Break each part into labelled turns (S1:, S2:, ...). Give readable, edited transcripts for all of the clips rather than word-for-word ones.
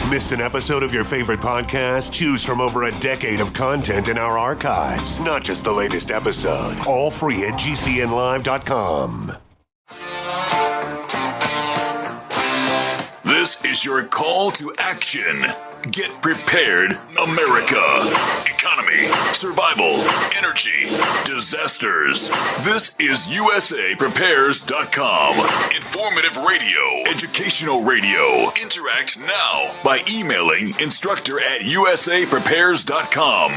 S1: Missed an episode of your favorite podcast? Choose from over a decade of content in our archives, not just the latest episode. All free at GCNlive.com.
S2: This is your call to action. Get prepared, America. Economy, survival, energy, disasters. This is USAPrepares.com. Informative radio, educational radio. Interact now by emailing instructor@USAPrepares.com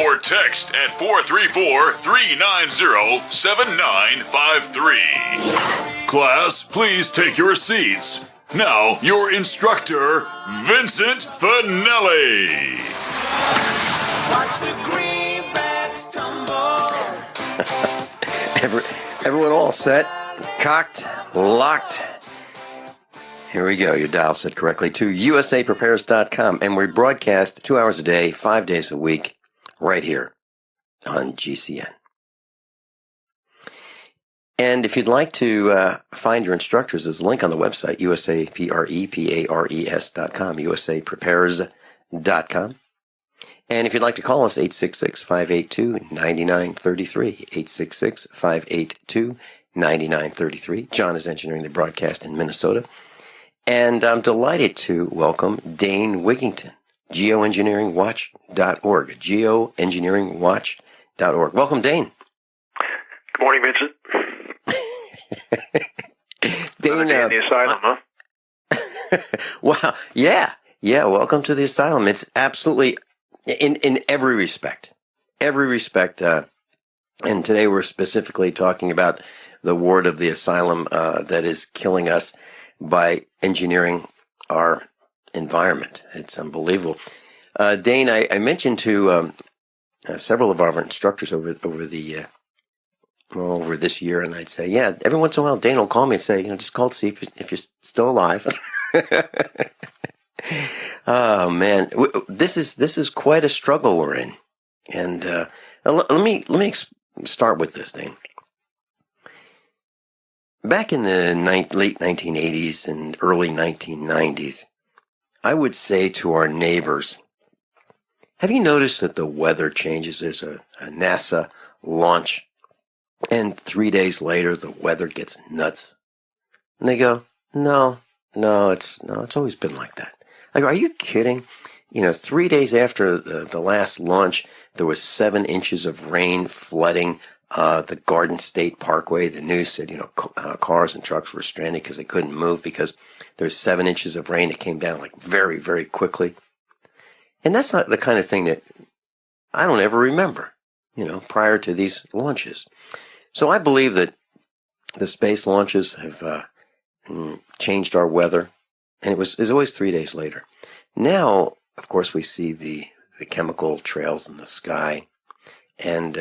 S2: or text at 434-390-7953. Class, please take your seats. Now, your instructor, Vincent Finelli.
S3: Watch the greenbacks tumble.
S4: Everyone all set, cocked, locked. Here we go. Your dial set correctly to USAPrepares.com. And we broadcast 2 hours a day, 5 days a week, right here on GCN. And if you'd like to find your instructors, there's a link on the website, USAPrepares.com, USAPrepares.com. And if you'd like to call us, 866-582-9933, 866-582-9933. John is engineering the broadcast in Minnesota. And I'm delighted to welcome Dane Wigington, geoengineeringwatch.org, geoengineeringwatch.org. Welcome, Dane.
S5: Good morning, Vincent.
S4: Dane,
S5: in the asylum, huh?
S4: Wow. Yeah. Welcome to the asylum. It's absolutely in every respect. And today we're specifically talking about the ward of the asylum that is killing us by engineering our environment. It's unbelievable. Dane, I mentioned to several of our instructors over this year, and I'd say, yeah, every once in a while, Dane will call me and say, just call to see if you're still alive. Oh man, this is quite a struggle we're in, and let me start with this thing. Back in the late 1980s and early 1990s, I would say to our neighbors, have you noticed that the weather changes? There's a NASA launch, and 3 days later, the weather gets nuts. And they go, no, it's always been like that. I go, are you kidding? 3 days after the last launch, there was 7 inches of rain flooding the Garden State Parkway. The news said, cars and trucks were stranded because they couldn't move because there's 7 inches of rain that came down like very, very quickly. And that's not the kind of thing that I don't ever remember, prior to these launches. So I believe that the space launches have changed our weather, and it was always 3 days later. Now, of course, we see the chemical trails in the sky, and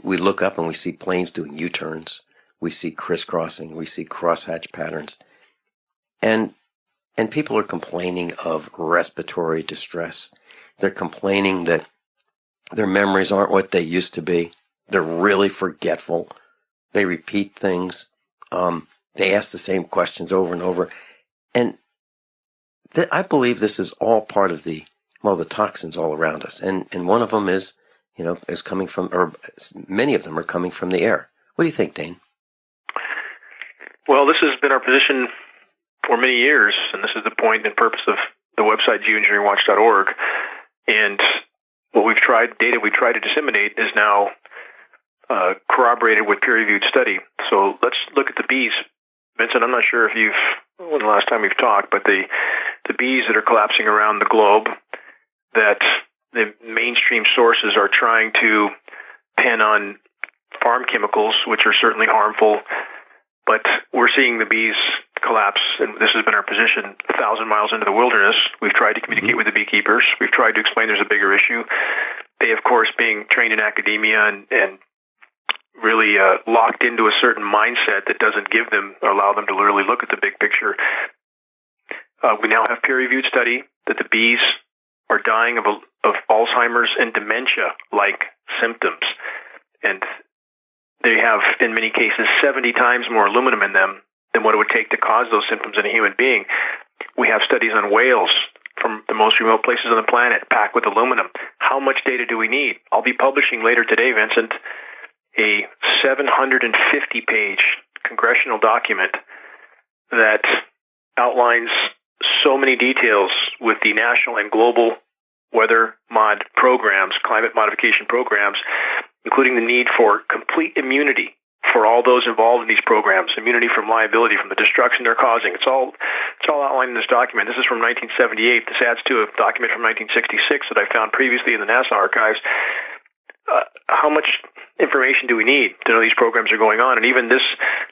S4: we look up and we see planes doing U-turns. We see crisscrossing. We see crosshatch patterns, and people are complaining of respiratory distress. They're complaining that their memories aren't what they used to be. They're really forgetful. They repeat things. They ask the same questions over and over. And I believe this is all part of the toxins all around us. And one of them is coming from, or many of them are coming from the air. What do you think, Dane?
S5: Well, this has been our position for many years, and this is the point and purpose of the website geoengineeringwatch.org. And data we've tried to disseminate is now corroborated with peer-reviewed study. So let's look at the bees. Vincent, I'm not sure if when the last time we've talked, but the bees that are collapsing around the globe, that the mainstream sources are trying to pin on farm chemicals, which are certainly harmful, but we're seeing the bees collapse, and this has been our position 1,000 miles into the wilderness. We've tried to communicate with the beekeepers. We've tried to explain there's a bigger issue. They, of course, being trained in academia and really locked into a certain mindset that doesn't allow them to literally look at the big picture. We now have peer-reviewed study that the bees are dying of Alzheimer's and dementia-like symptoms. And they have, in many cases, 70 times more aluminum in them than what it would take to cause those symptoms in a human being. We have studies on whales from the most remote places on the planet, packed with aluminum. How much data do we need? I'll be publishing later today, Vincent, a 750-page congressional document that outlines so many details with the national and global weather mod programs, climate modification programs, including the need for complete immunity for all those involved in these programs, immunity from liability, from the destruction they're causing. It's all outlined in this document. This is from 1978. This adds to a document from 1966 that I found previously in the NASA archives. How much information do we need to know these programs are going on? And even this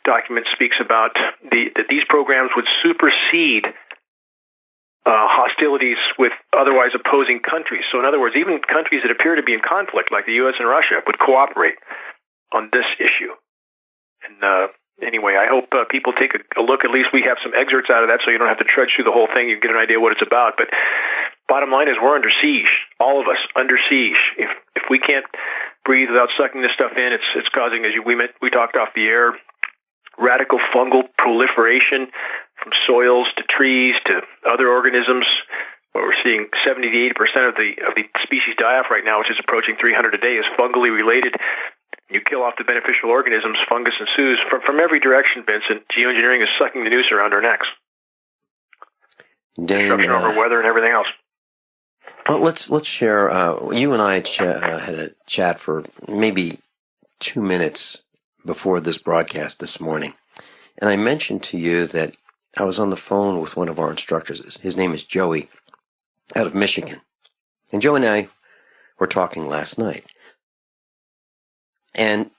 S5: document speaks about that these programs would supersede hostilities with otherwise opposing countries. So in other words, even countries that appear to be in conflict, like the U.S. and Russia, would cooperate on this issue. And anyway, I hope people take a look. At least we have some excerpts out of that, so you don't have to trudge through the whole thing. You can get an idea what it's about. But bottom line is we're under siege, all of us under siege. If we can't breathe without sucking this stuff in, it's causing, as we talked off the air, radical fungal proliferation from soils to trees to other organisms. Where we're seeing 70 to 80% of the species die off right now, which is approaching 300 a day, is fungally related. You kill off the beneficial organisms, fungus ensues. From every direction, Vincent, geoengineering is sucking the noose around our necks.
S4: Dane,
S5: destruction over weather and everything else.
S4: Well, let's share. You and I had a chat for maybe 2 minutes before this broadcast this morning, and I mentioned to you that I was on the phone with one of our instructors. His name is Joey, out of Michigan, and Joe and I were talking last night, and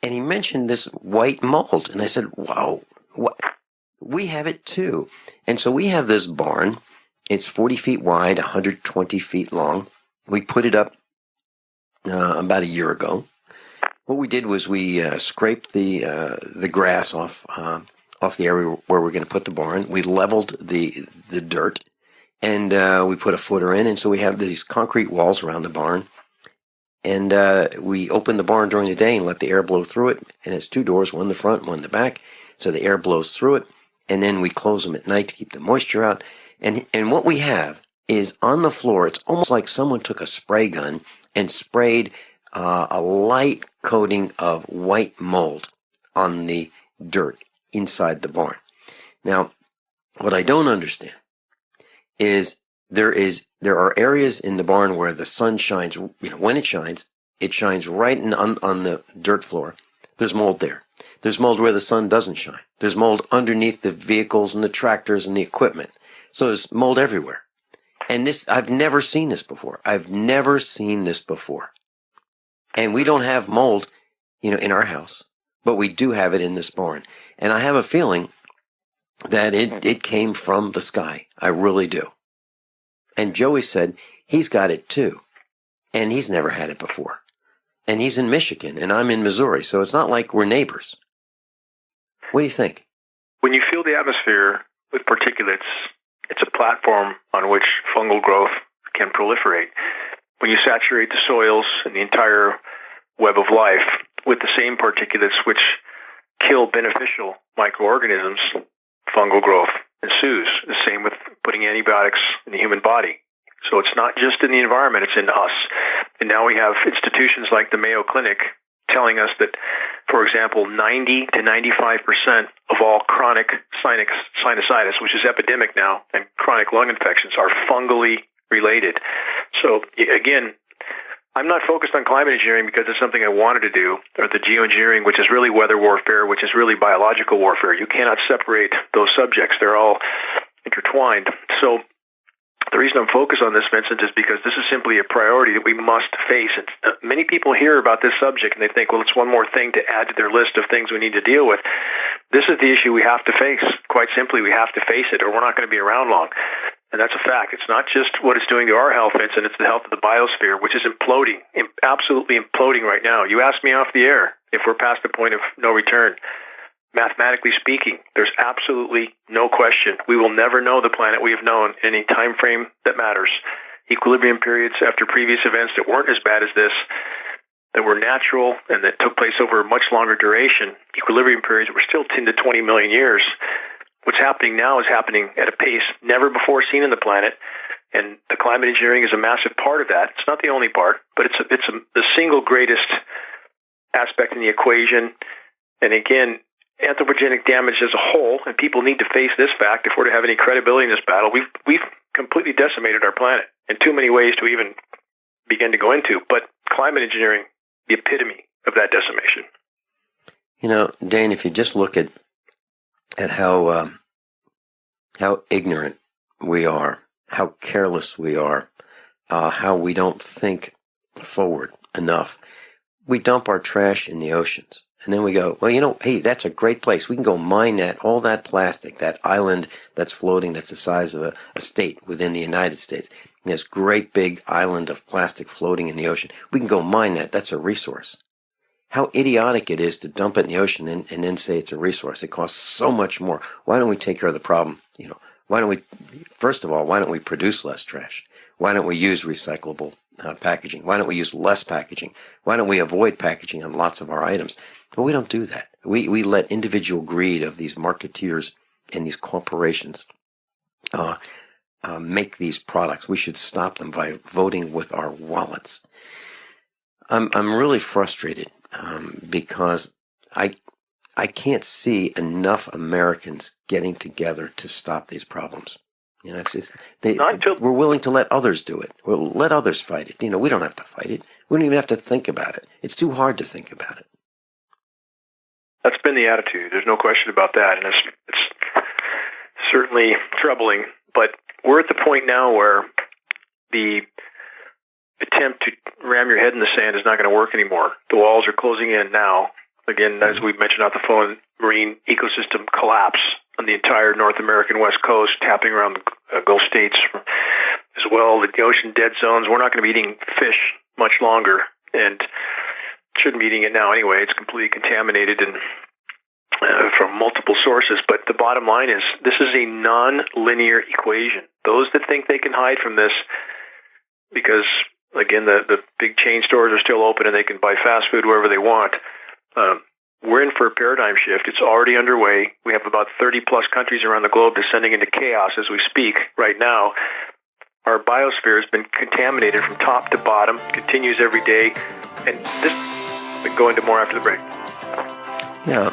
S4: he mentioned this white mold, and I said, "Wow, what? We have it too." And so we have this barn. It's 40 feet wide, 120 feet long. We put it up about a year ago. What we did was we scraped the grass off the area where we're going to put the barn. We leveled the dirt, and we put a footer in. And so we have these concrete walls around the barn. And we open the barn during the day and let the air blow through it. And it's 2 doors, one in the front, one in the back. So the air blows through it. And then we close them at night to keep the moisture out. And what we have is on the floor, it's almost like someone took a spray gun and sprayed a light coating of white mold on the dirt inside the barn. Now, what I don't understand is there are areas in the barn where the sun shines, when it shines right on the dirt floor. There's mold there. There's mold where the sun doesn't shine. There's mold underneath the vehicles and the tractors and the equipment. So there's mold everywhere. And I've never seen this before. And we don't have mold, in our house, but we do have it in this barn. And I have a feeling that it came from the sky. I really do. And Joey said he's got it too. And he's never had it before. And he's in Michigan and I'm in Missouri. So it's not like we're neighbors. What do you think?
S5: When you fill the atmosphere with particulates, it's a platform on which fungal growth can proliferate. When you saturate the soils and the entire web of life with the same particulates which kill beneficial microorganisms, fungal growth ensues. The same with putting antibiotics in the human body. So it's not just in the environment, it's in us. And now we have institutions like the Mayo Clinic telling us that, for example, 90 to 95% of all chronic sinusitis, which is epidemic now, and chronic lung infections are fungally related. So again, I'm not focused on climate engineering because it's something I wanted to do, or the geoengineering, which is really weather warfare, which is really biological warfare. You cannot separate those subjects. They're all intertwined. So the reason I'm focused on this, Vincent, is because this is simply a priority that we must face. And many people hear about this subject and they think, well, it's one more thing to add to their list of things we need to deal with. This is the issue we have to face. Quite simply, we have to face it or we're not going to be around long. And that's a fact. It's not just what it's doing to our health, Vincent, it's the health of the biosphere, which is imploding, absolutely imploding right now. You asked me off the air if we're past the point of no return. Mathematically speaking, there's absolutely no question. We will never know the planet we have known in any time frame that matters. Equilibrium periods after previous events that weren't as bad as this, that were natural and that took place over a much longer duration, equilibrium periods that were still 10 to 20 million years, what's happening now is happening at a pace never before seen on the planet, and the climate engineering is a massive part of that. It's not the only part, but it's the single greatest aspect in the equation. And again, anthropogenic damage as a whole, and people need to face this fact if we're to have any credibility in this battle. We've completely decimated our planet in too many ways to even begin to go into, but climate engineering, the epitome of that decimation.
S4: You know, Dane, if you just look at how ignorant we are, how careless we are, how we don't think forward enough. We dump our trash in the oceans. And then we go, well, you know, hey, that's a great place. We can go mine all that plastic, that island that's floating, that's the size of a state within the United States. And this great big island of plastic floating in the ocean. We can go mine that. That's a resource. How idiotic it is to dump it in the ocean and then say it's a resource. It costs so much more. Why don't we take care of the problem? You know, first of all, why don't we produce less trash? Why don't we use recyclable packaging? Why don't we use less packaging? Why don't we avoid packaging on lots of our items? But we don't do that. We let individual greed of these marketeers and these corporations make these products. We should stop them by voting with our wallets. I'm really frustrated because I can't see enough Americans getting together to stop these problems. You know, it's just we're willing to let others do it. We'll let others fight it. You know, we don't have to fight it. We don't even have to think about it. It's too hard to think about it.
S5: That's been the attitude. There's no question about that, and it's certainly troubling. But we're at the point now where the attempt to ram your head in the sand is not going to work anymore. The walls are closing in now. Again, as we mentioned on the phone, marine ecosystem collapse on the entire North American West Coast, tapping around the Gulf states as well. The ocean dead zones. We're not going to be eating fish much longer, and shouldn't be eating it now anyway. It's completely contaminated and from multiple sources. But the bottom line is, this is a non-linear equation. Those that think they can hide from this, because again, the big chain stores are still open and they can buy fast food wherever they want. We're in for a paradigm shift. It's already underway. We have about 30-plus countries around the globe descending into chaos as we speak right now. Our biosphere has been contaminated from top to bottom, continues every day, and this will go into more after the break.
S4: Yeah.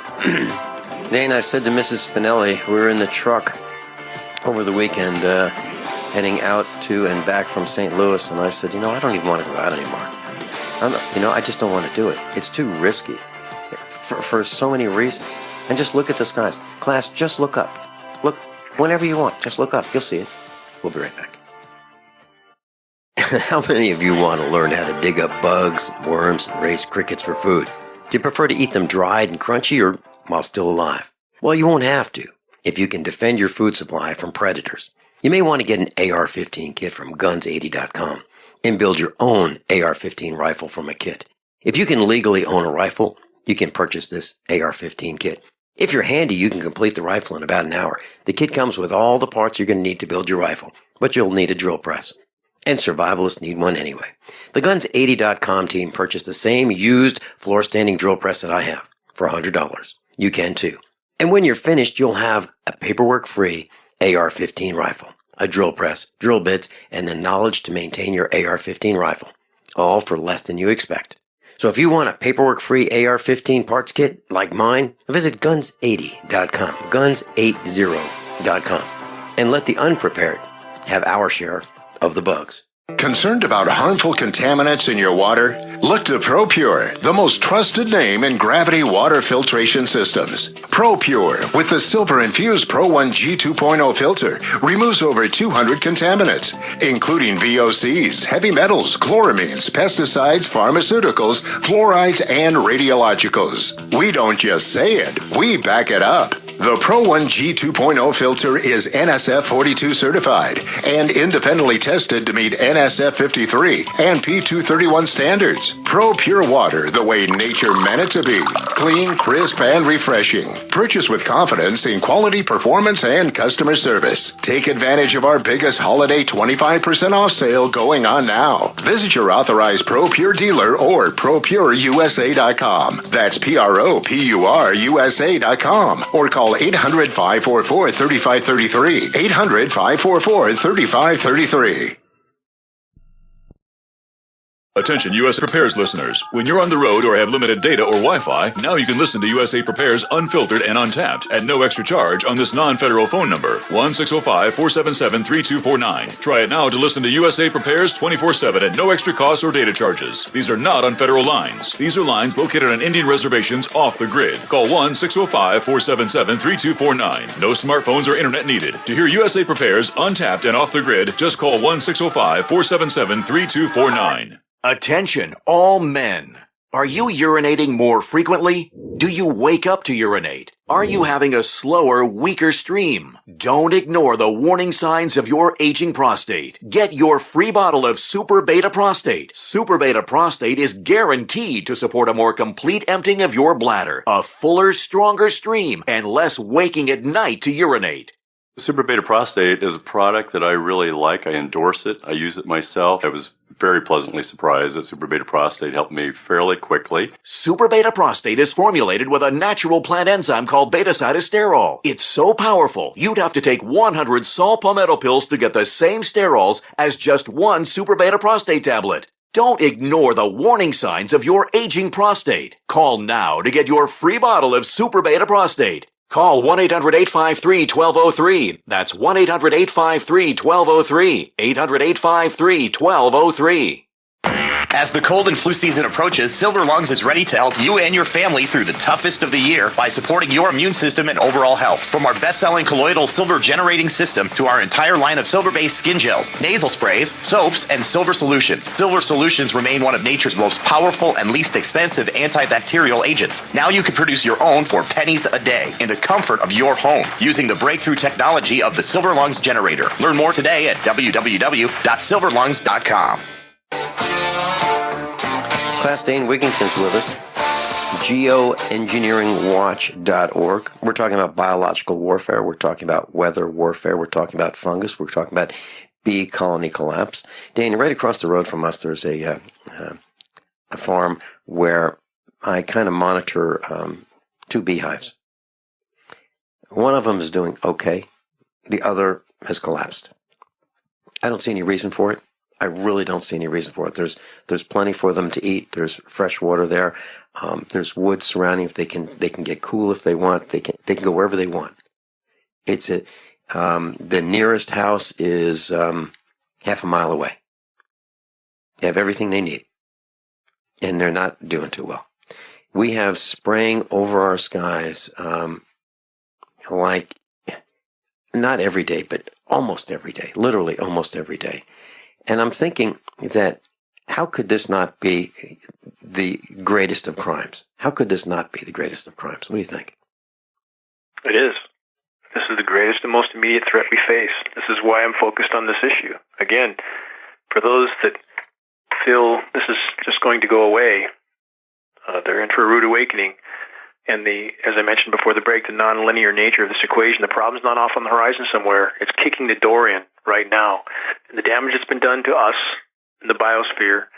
S4: Dane, I said to Mrs. Finelli, we were in the truck over the weekend heading out to and back from St. Louis, and I said, you know, I don't even want to go out anymore. I just don't want to do it. It's too risky for so many reasons. And just look at the skies. Class, just look up. Look, whenever you want, just look up. You'll see it. We'll be right back. How many of you want to learn how to dig up bugs, worms, and raise crickets for food? Do you prefer to eat them dried and crunchy or while still alive? Well, you won't have to if you can defend your food supply from predators. You may want to get an AR-15 kit from guns80.com and build your own AR-15 rifle from a kit. If you can legally own a rifle, you can purchase this AR-15 kit. If you're handy, you can complete the rifle in about an hour. The kit comes with all the parts you're going to need to build your rifle, but you'll need a drill press. And survivalists need one anyway. The Guns80.com team purchased the same used floor-standing drill press that I have for $100. You can too. And when you're finished, you'll have a paperwork-free AR-15 rifle, a drill press, drill bits, and the knowledge to maintain your AR-15 rifle, all for less than you expect. So if you want a paperwork-free AR-15 parts kit like mine, visit Guns80.com, Guns80.com, and let the unprepared have our share of the bugs.
S6: Concerned about harmful contaminants in your water? Look to ProPure, the most trusted name in gravity water filtration systems. ProPure, with the silver-infused Pro 1 G2.0 filter, removes over 200 contaminants, including VOCs, heavy metals, chloramines, pesticides, pharmaceuticals, fluorides, and radiologicals. We don't just say it, we back it up. The Pro 1 G2.0 filter is NSF 42 certified and independently tested to meet NSF 53 and P231 standards. Pro Pure Water, the way nature meant it to be. Clean, crisp, and refreshing. Purchase with confidence in quality, performance, and customer service. Take advantage of our biggest holiday 25% off sale going on now. Visit your authorized ProPure dealer or ProPureUSA.com. That's ProPureUSA.com. Or call 800-544-3533. 800-544-3533.
S2: Attention USA Prepares listeners. When you're on the road or have limited data or Wi-Fi, now you can listen to USA Prepares unfiltered and untapped at no extra charge on this non-federal phone number, 1-605-477-3249. Try it now to listen to USA Prepares 24/7 at no extra cost or data charges. These are not on federal lines. These are lines located on Indian reservations off the grid. Call 1-605-477-3249. No smartphones or internet needed. To hear USA Prepares untapped and off the grid, just call 1-605-477-3249.
S7: Attention, all men. Are you urinating more frequently? Do you wake up to urinate? Are you having a slower, weaker stream? Don't ignore the warning signs of your aging prostate. Get your free bottle of Super Beta Prostate. Super Beta Prostate is guaranteed to support a more complete emptying of your bladder, a fuller, stronger stream, and less waking at night to urinate.
S8: Super Beta Prostate is a product that I really like. I endorse it. I use it myself. I was very pleasantly surprised that Super Beta Prostate helped me fairly quickly.
S7: Super Beta Prostate is formulated with a natural plant enzyme called beta-cytosterol. It's so powerful, you'd have to take 100 saw palmetto pills to get the same sterols as just one Super Beta Prostate tablet. Don't ignore the warning signs of your aging prostate. Call now to get your free bottle of Super Beta Prostate. Call 1-800-853-1203. That's 1-800-853-1203. 800-853-1203.
S9: As the cold and flu season approaches, Silver Lungs is ready to help you and your family through the toughest of the year by supporting your immune system and overall health. From our best-selling colloidal silver generating system to our entire line of silver-based skin gels, nasal sprays, soaps, and silver solutions. Silver solutions remain one of nature's most powerful and least expensive antibacterial agents. Now you can produce your own for pennies a day in the comfort of your home using the breakthrough technology of the Silver Lungs generator. Learn more today at www.silverlungs.com.
S4: Class Dane Wigington's with us. Geoengineeringwatch.org. We're talking about biological warfare. We're talking about weather warfare. We're talking about fungus. We're talking about bee colony collapse. Dane, right across the road from us, there's a farm where I kind of monitor two beehives. One of them is doing okay. The other has collapsed. I don't see any reason for it. I really don't see any reason for it. There's plenty for them to eat. There's fresh water there. There's wood surrounding. If they can get cool if they want. They can go wherever they want. It's the nearest house is half a mile away. They have everything they need, and they're not doing too well. We have spraying over our skies, like not every day, but almost every day. Literally almost every day. And I'm thinking that how could this not be the greatest of crimes? How could this not be the greatest of crimes? What do you think?
S5: It is. This is the greatest and most immediate threat we face. This is why I'm focused on this issue. Again, for those that feel this is just going to go away, they're in for a rude awakening. And as I mentioned before the break, the nonlinear nature of this equation, the problem's not off on the horizon somewhere. It's kicking the door in right now. And the damage that's been done to us in the biosphere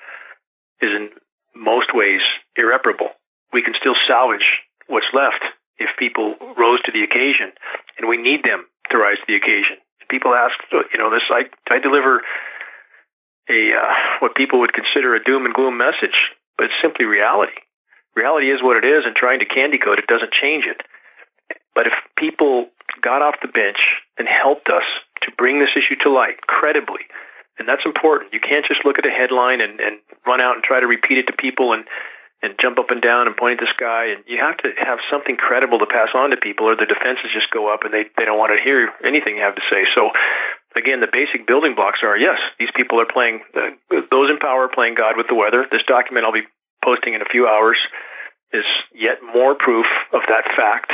S5: is in most ways irreparable. We can still salvage what's left if people rose to the occasion, and we need them to rise to the occasion. People ask, I deliver what people would consider a doom and gloom message, but it's simply reality. Reality is what it is, and trying to candy coat it doesn't change it. But if people got off the bench and helped us to bring this issue to light credibly, and that's important. You can't just look at a headline and run out and try to repeat it to people and jump up and down and point at the sky. And you have to have something credible to pass on to people, or their defenses just go up and they don't want to hear anything you have to say. So, again, the basic building blocks are, yes, these people are playing, those in power are playing God with the weather. This document I'll be posting in a few hours is yet more proof of that fact,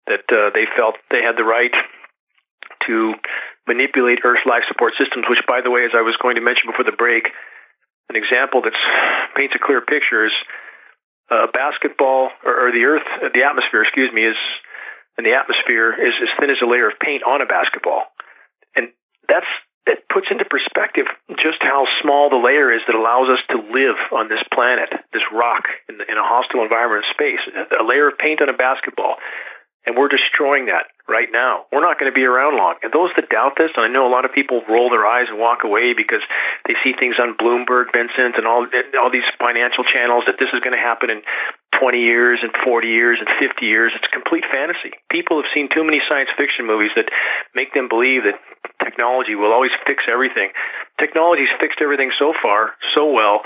S5: that they felt they had the right to manipulate Earth's life support systems, which, by the way, as I was going to mention before the break, an example that paints a clear picture is basketball or the Earth, the atmosphere, is as thin as a layer of paint on a basketball, and it puts into perspective just how small the layer is that allows us to live on this planet, this rock in a hostile environment of space. A layer of paint on a basketball, and we're destroying that right now. We're not going to be around long. And those that doubt this, and I know a lot of people roll their eyes and walk away because they see things on Bloomberg, Vincent, and all these financial channels that this is going to happen in 20 years and 40 years and 50 years. It's complete fantasy. People have seen too many science fiction movies that make them believe that technology will always fix everything. Technology's fixed everything so far, so well,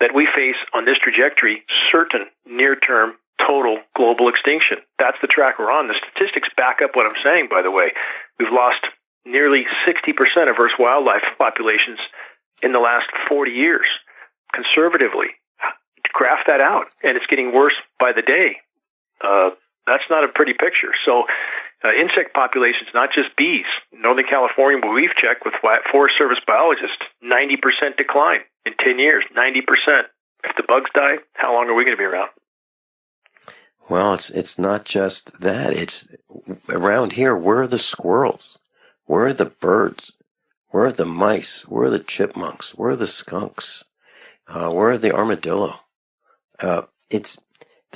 S5: that we face on this trajectory certain near-term total global extinction. That's the track we're on. The statistics back up what I'm saying, by the way. We've lost nearly 60% of Earth's wildlife populations in the last 40 years, conservatively. Graph that out, and it's getting worse by the day. That's not a pretty picture. So insect populations, not just bees. In Northern California, where we've checked with Forest Service biologists, 90% decline in 10 years, 90%. If the bugs die, how long are we going to be around?
S4: Well, it's not just that. It's around here. Where are the squirrels? Where are the birds? Where are the mice? Where are the chipmunks? Where are the skunks? Where are the armadillo? There's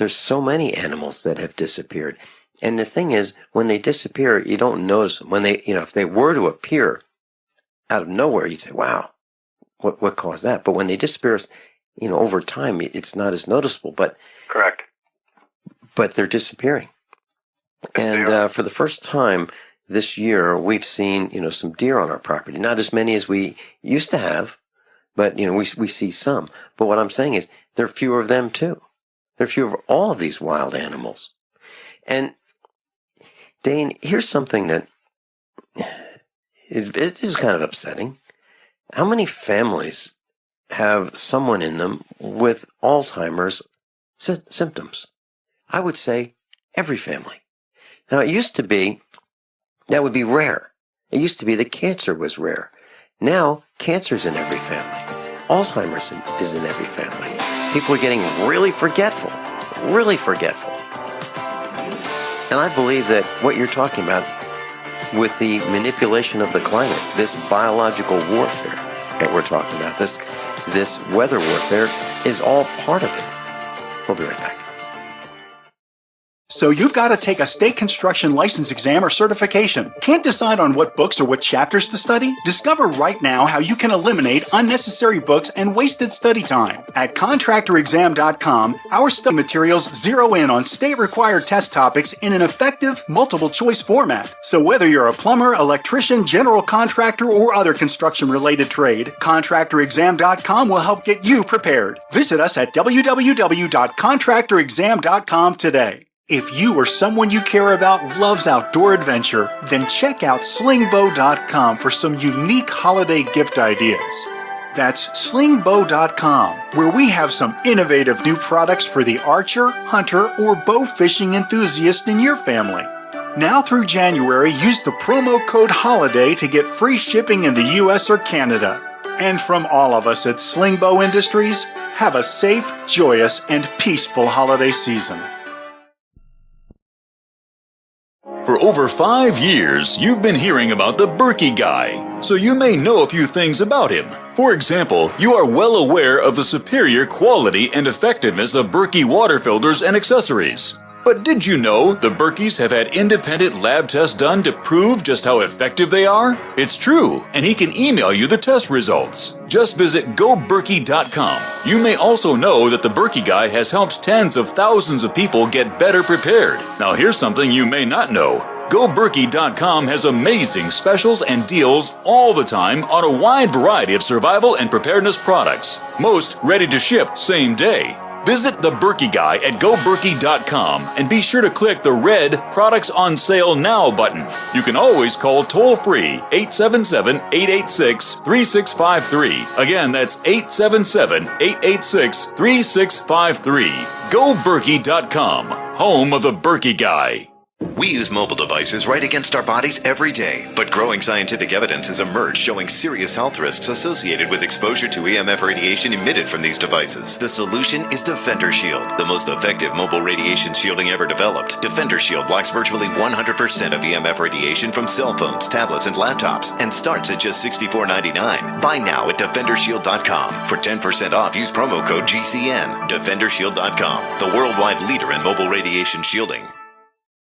S4: so many animals that have disappeared. And the thing is, when they disappear, you don't notice them. When they, if they were to appear out of nowhere, you'd say, wow, what caused that? But when they disappear, over time, it's not as noticeable. But
S5: correct.
S4: But they're disappearing. And for the first time this year, we've seen, some deer on our property. Not as many as we used to have, but, we see some. But what I'm saying is there are fewer of them, too. There are fewer of all of these wild animals. And, Dane, here's something that it is kind of upsetting. How many families have someone in them with Alzheimer's symptoms? I would say every family. Now, it used to be that would be rare. It used to be that cancer was rare. Now, cancer's in every family. Alzheimer's is in every family. People are getting really forgetful. And I believe that what you're talking about with the manipulation of the climate, this biological warfare that we're talking about, this weather warfare is all part of it. We'll be right back.
S10: So you've got to take a state construction license exam or certification. Can't decide on what books or what chapters to study? Discover right now how you can eliminate unnecessary books and wasted study time. At contractorexam.com, our study materials zero in on state-required test topics in an effective, multiple-choice format. So whether you're a plumber, electrician, general contractor, or other construction-related trade, contractorexam.com will help get you prepared. Visit us at www.contractorexam.com today. If you or someone you care about loves outdoor adventure, then check out slingbow.com for some unique holiday gift ideas. That's slingbow.com, where we have some innovative new products for the archer, hunter, or bow fishing enthusiast in your family. Now through January, use the promo code HOLIDAY to get free shipping in the US or Canada. And from all of us at Slingbow Industries, have a safe, joyous, and peaceful holiday season.
S2: For over 5 years, you've been hearing about the Berkey guy, so you may know a few things about him. For example, you are well aware of the superior quality and effectiveness of Berkey water filters and accessories. But did you know the Berkeys have had independent lab tests done to prove just how effective they are? It's true, and he can email you the test results. Just visit goberkey.com. You may also know that the Berkey guy has helped tens of thousands of people get better prepared. Now here's something you may not know. GoBerkey.com has amazing specials and deals all the time on a wide variety of survival and preparedness products. Most ready to ship same day. Visit the Berkey guy at goberkey.com and be sure to click the red Products on Sale Now button. You can always call toll-free 877-886-3653. Again, that's 877-886-3653. GoBerkey.com, home of the Berkey guy.
S11: We use mobile devices right against our bodies every day, but growing scientific evidence has emerged showing serious health risks associated with exposure to EMF radiation emitted from these devices. The solution is Defender Shield, the most effective mobile radiation shielding ever developed. Defender Shield blocks virtually 100% of EMF radiation from cell phones, tablets, and laptops, and starts at just $64.99. Buy now at DefenderShield.com. For 10% off, use promo code GCN. DefenderShield.com, the worldwide leader in mobile radiation shielding.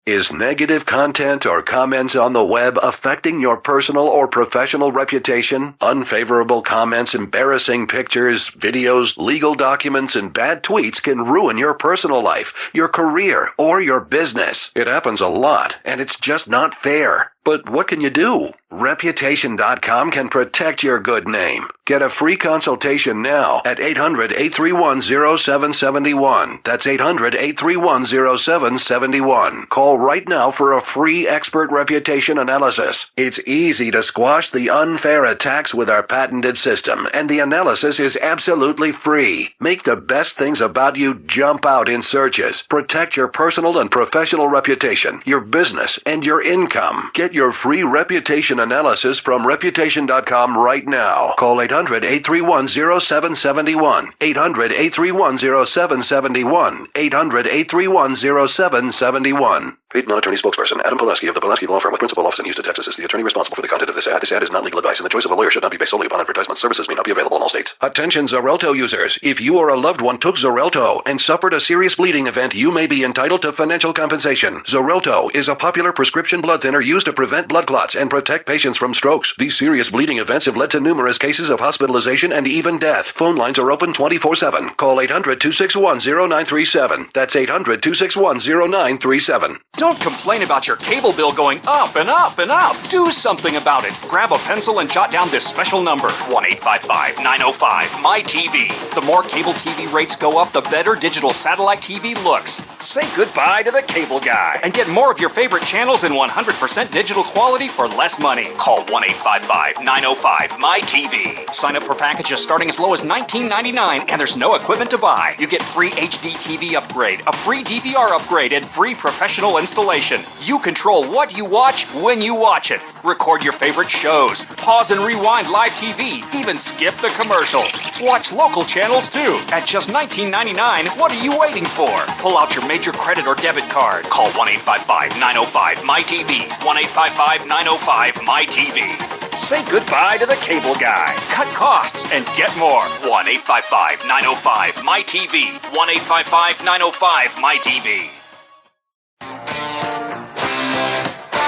S12: Is negative content or comments on the web affecting your personal or professional reputation? Unfavorable comments, embarrassing pictures, videos, legal documents, and bad tweets can ruin your personal life, your career, or your business. It happens a lot, and it's just not fair. But what can you do? Reputation.com can protect your good name. Get a free consultation now at 800-831-0771. That's 800-831-0771. Call right now for a free expert reputation analysis. It's easy to squash the unfair attacks with our patented system, and the analysis is absolutely free. Make the best things about you jump out in searches. Protect your personal and professional reputation, your business, and your income. Get your free reputation analysis from Reputation.com right now. Call 800-831-0771. 800-831-0771. 800-831-0771. Paid non-attorney spokesperson Adam Pulaski of the Pulaski Law Firm with principal office in Houston, Texas is the attorney responsible for the content of this ad. This ad is not legal advice, and the choice of a lawyer should not be based solely upon advertisement. Services may not be available in all states. Attention Xarelto users. If you or a loved one took Xarelto and suffered a serious bleeding event, you may be entitled to financial compensation. Xarelto is a popular prescription blood thinner used to prevent blood clots and protect patients from strokes. These serious bleeding events have led to numerous cases of hospitalization and even death. Phone lines are open 24/7. Call 800-261-0937. That's 800-261-0937.
S13: Don't complain about your cable bill going up and up and up. Do something about it. Grab a pencil and jot down this special number, 1-855-905-MY-TV. The more cable TV rates go up, the better digital satellite TV looks. Say goodbye to the cable guy and get more of your favorite channels in 100% digital quality for less money. Call 1-855-905-MY-TV. Sign up for packages starting as low as $19.99, and there's no equipment to buy. You get free HD TV upgrade, a free DVR upgrade, and free professional installation. You control what you watch when you watch it. Record your favorite shows, pause and rewind live TV, even skip the commercials. Watch local channels too. At just $19.99, what are you waiting for? Pull out your major credit or debit card. Call 1-855-905-MY-TV. 1-855-905-MY-TV. Say goodbye to the cable guy. Cut costs and get more. 1-855-905-MY-TV. 1-855-905-MY-TV.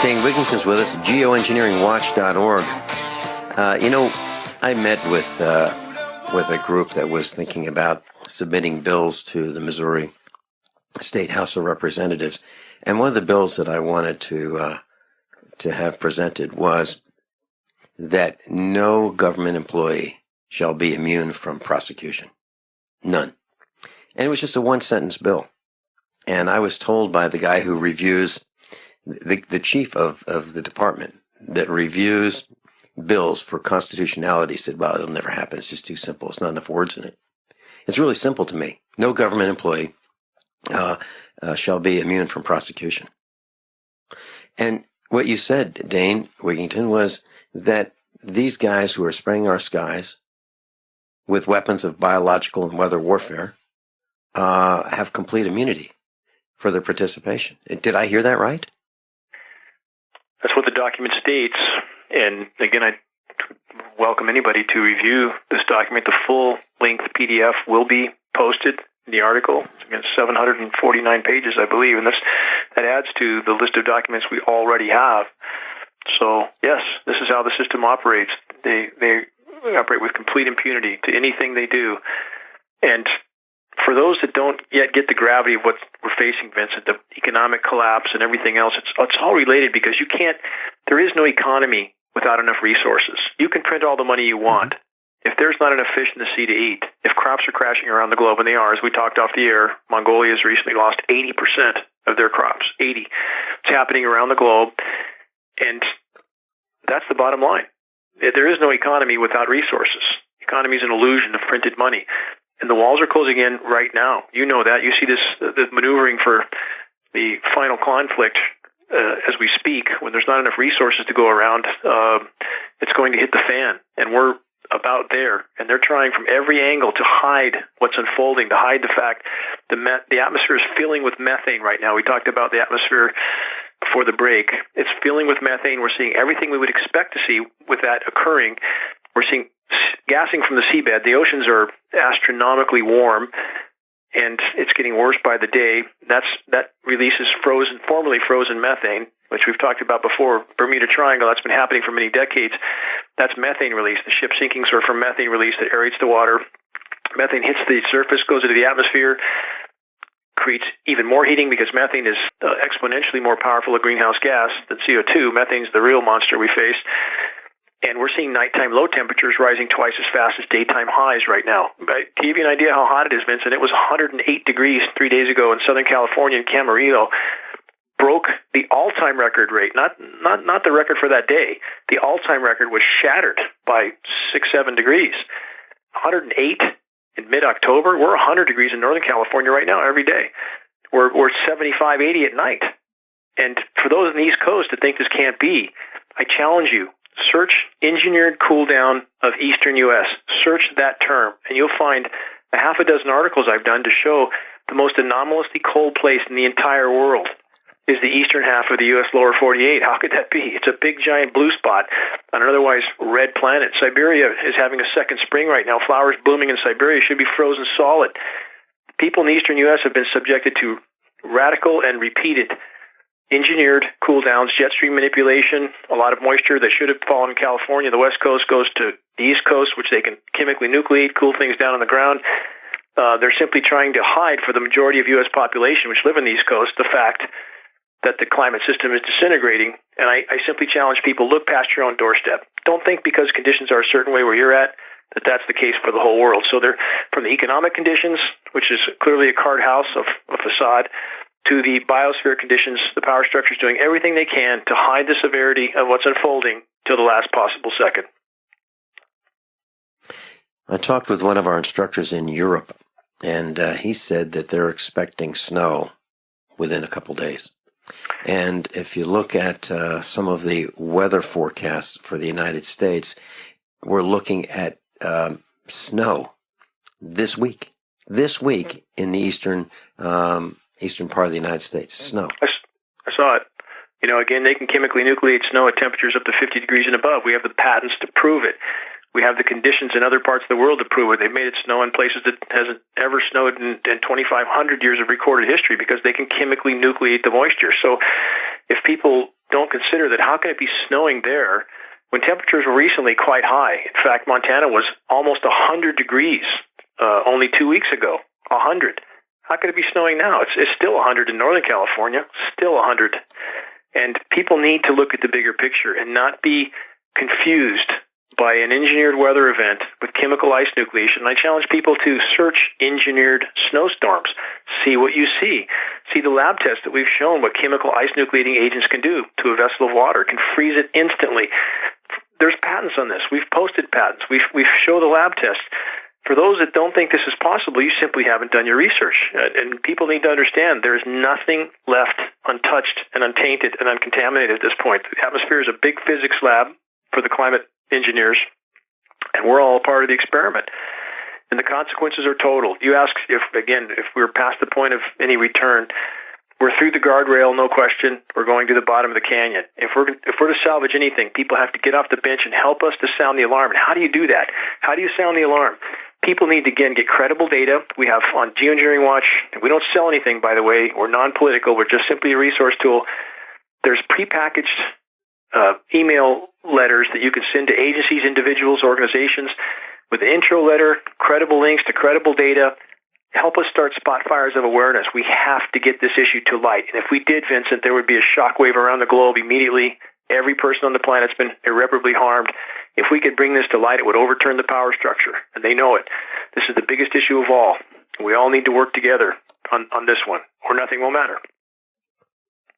S4: Dane Wigington's with us, geoengineeringwatch.org. I met with a group that was thinking about submitting bills to the Missouri State House of Representatives, and one of the bills that I wanted to have presented was that no government employee shall be immune from prosecution. None. And it was just a one-sentence bill. And I was told by the guy who reviews, the chief of the department that reviews bills for constitutionality, said, well, it'll never happen. It's just too simple. It's not enough words in it. It's really simple to me. No government employee shall be immune from prosecution. And what you said, Dane Wigington, was that these guys who are spraying our skies with weapons of biological and weather warfare have complete immunity for their participation. Did I hear that right?
S5: That's what the document states. And again, I welcome anybody to review this document. The full-length PDF will be posted in the article. It's again 749 pages, I believe, and that adds to the list of documents we already have. So, yes, this is how the system operates. They operate with complete impunity to anything they do. And for those that don't yet get the gravity of what we're facing, Vincent, the economic collapse and everything else, it's all related because there is no economy without enough resources. You can print all the money you want. If there's not enough fish in the sea to eat, if crops are crashing around the globe, and they are, as we talked off the air, Mongolia has recently lost 80% of their crops. 80. It's happening around the globe. And that's the bottom line. There is no economy without resources. Economy is an illusion of printed money. And the walls are closing in right now. You know that. You see this the maneuvering for the final conflict as we speak, when there's not enough resources to go around, it's going to hit the fan, and we're about there. And they're trying from every angle to hide what's unfolding, to hide the fact the atmosphere is filling with methane right now. We talked about the atmosphere before the break. It's filling with methane. We're seeing everything we would expect to see with that occurring. We're seeing gassing from the seabed. The oceans are astronomically warm, and it's getting worse by the day. That releases formerly frozen methane, which we've talked about before. Bermuda Triangle, that's been happening for many decades. That's methane release. The ship sinkings are from methane release that aerates the water. Methane hits the surface, goes into the atmosphere, creates even more heating because methane is exponentially more powerful a greenhouse gas than CO2. Methane's the real monster we face. And we're seeing nighttime low temperatures rising twice as fast as daytime highs right now. To give you an idea how hot it is, Vincent, it was 108 degrees 3 days ago in Southern California, in Camarillo. Broke the all-time record rate, not the record for that day. The all-time record was shattered by 6-7 degrees. 108 in mid-October. We're 100 degrees in Northern California right now every day. We're 75, 80 at night. And for those on the East Coast that think this can't be, I challenge you. Search engineered cool down of Eastern U.S. Search that term, and you'll find a half a dozen articles I've done to show the most anomalously cold place in the entire world is the eastern half of the U.S. lower 48. How could that be? It's a big, giant blue spot on an otherwise red planet. Siberia is having a second spring right now. Flowers blooming in Siberia should be frozen solid. People in the eastern U.S. have been subjected to radical and repeated engineered cool downs, jet stream manipulation, a lot of moisture that should have fallen in California. The West Coast goes to the East Coast, which they can chemically nucleate, cool things down on the ground. They're simply trying to hide for the majority of U.S. population, which live in the East Coast, the fact that the climate system is disintegrating. And I simply challenge people, look past your own doorstep. Don't think because conditions are a certain way where you're at, that that's the case for the whole world. So they're from the economic conditions, which is clearly a card house of a facade, to the biosphere conditions, the power structure is doing everything they can to hide the severity of what's unfolding till the last possible second.
S4: I talked with one of our instructors in Europe, and he said that they're expecting snow within a couple days. And if you look at some of the weather forecasts for the United States, we're looking at snow this week in the eastern part of the United States. Snow.
S5: I saw it. You know, again, they can chemically nucleate snow at temperatures up to 50 degrees and above. We have the patents to prove it. We have the conditions in other parts of the world to prove it. They've made it snow in places that hasn't ever snowed in 2,500 years of recorded history because they can chemically nucleate the moisture. So if people don't consider that, how can it be snowing there when temperatures were recently quite high? In fact, Montana was almost 100 degrees only 2 weeks ago. 100. How could it be snowing now? It's still 100 in Northern California, still 100. And people need to look at the bigger picture and not be confused by an engineered weather event with chemical ice nucleation. And I challenge people to search engineered snowstorms. See what you see. See the lab tests that we've shown what chemical ice nucleating agents can do to a vessel of water. It can freeze it instantly. There's patents on this. We've posted patents. We've shown the lab tests. For those that don't think this is possible, you simply haven't done your research. And people need to understand there's nothing left untouched and untainted and uncontaminated at this point. The atmosphere is a big physics lab for the climate engineers, and we're all a part of the experiment. And the consequences are total. You ask if we're past the point of any return, we're through the guardrail, no question. We're going to the bottom of the canyon. If we're to salvage anything, people have to get off the bench and help us to sound the alarm. And how do you do that? How do you sound the alarm? People need to, again, get credible data. We have on Geoengineering Watch, and we don't sell anything, by the way. We're non-political. We're just simply a resource tool. There's prepackaged email letters that you can send to agencies, individuals, organizations with an intro letter, credible links to credible data. Help us start spot fires of awareness. We have to get this issue to light. And if we did, Vincent, there would be a shockwave around the globe immediately. Every person on the planet's been irreparably harmed. If we could bring this to light, it would overturn the power structure, and they know it. This is the biggest issue of all. We all need to work together on this one, or nothing will matter.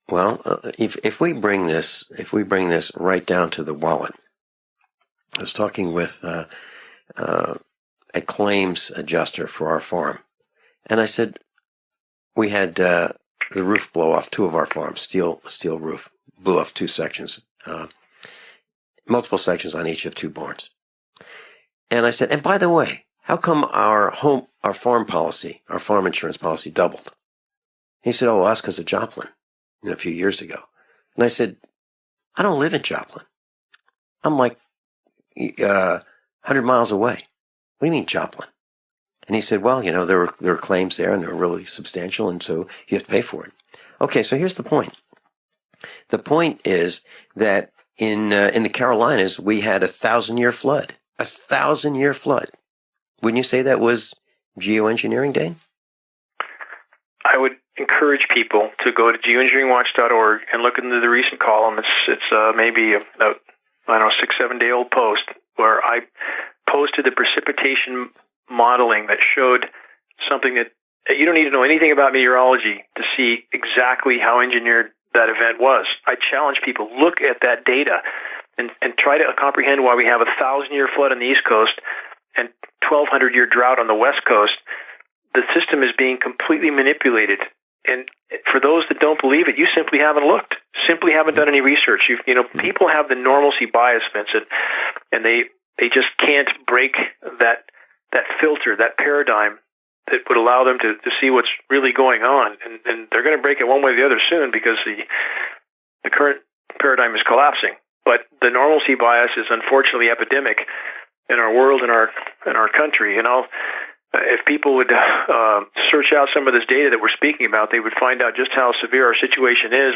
S4: Well, if we bring this right down to the wallet, I was talking with a claims adjuster for our farm, and I said we had the roof blow off two of our farms. Steel roof blew off two sections, multiple sections on each of two barns. And I said, and by the way, how come our farm insurance policy doubled? He said, oh, that's because of Joplin, a few years ago. And I said, I don't live in Joplin. I'm like 100 miles away. What do you mean Joplin? And he said, well, there were claims there, and they were really substantial, and so you have to pay for it. Okay, so here's the point. The point is that in the Carolinas, we had 1,000-year flood. 1,000-year flood. Wouldn't you say that was geoengineering, Dane?
S5: I would encourage people to go to geoengineeringwatch.org and look into the recent column. It's maybe a 6-7 day old post where I posted the precipitation modeling that showed something that you don't need to know anything about meteorology to see exactly how engineered that event was. I challenge people, look at that data and try to comprehend why we have 1,000-year flood on the East Coast and 1,200-year drought on the West Coast. The system is being completely manipulated. And for those that don't believe it, you simply haven't looked, simply haven't done any research. People have the normalcy bias, Vincent, and they just can't break that filter, that paradigm that would allow them to see what's really going on. And they're going to break it one way or the other soon because the current paradigm is collapsing. But the normalcy bias is unfortunately epidemic in our world and our country. If people would search out some of this data that we're speaking about, they would find out just how severe our situation is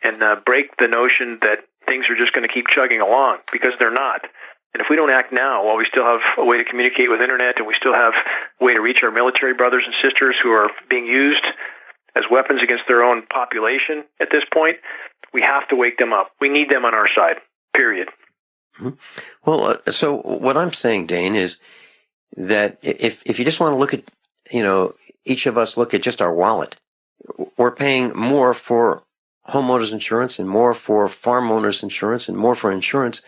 S5: and break the notion that things are just going to keep chugging along, because they're not. And if we don't act now, while we still have a way to communicate with internet and we still have a way to reach our military brothers and sisters who are being used as weapons against their own population at this point, we have to wake them up. We need them on our side, period.
S4: Mm-hmm. Well, so what I'm saying, Dane, is that if you just want to look at, each of us look at just our wallet, we're paying more for homeowners insurance and more for farm owners insurance and more for insurance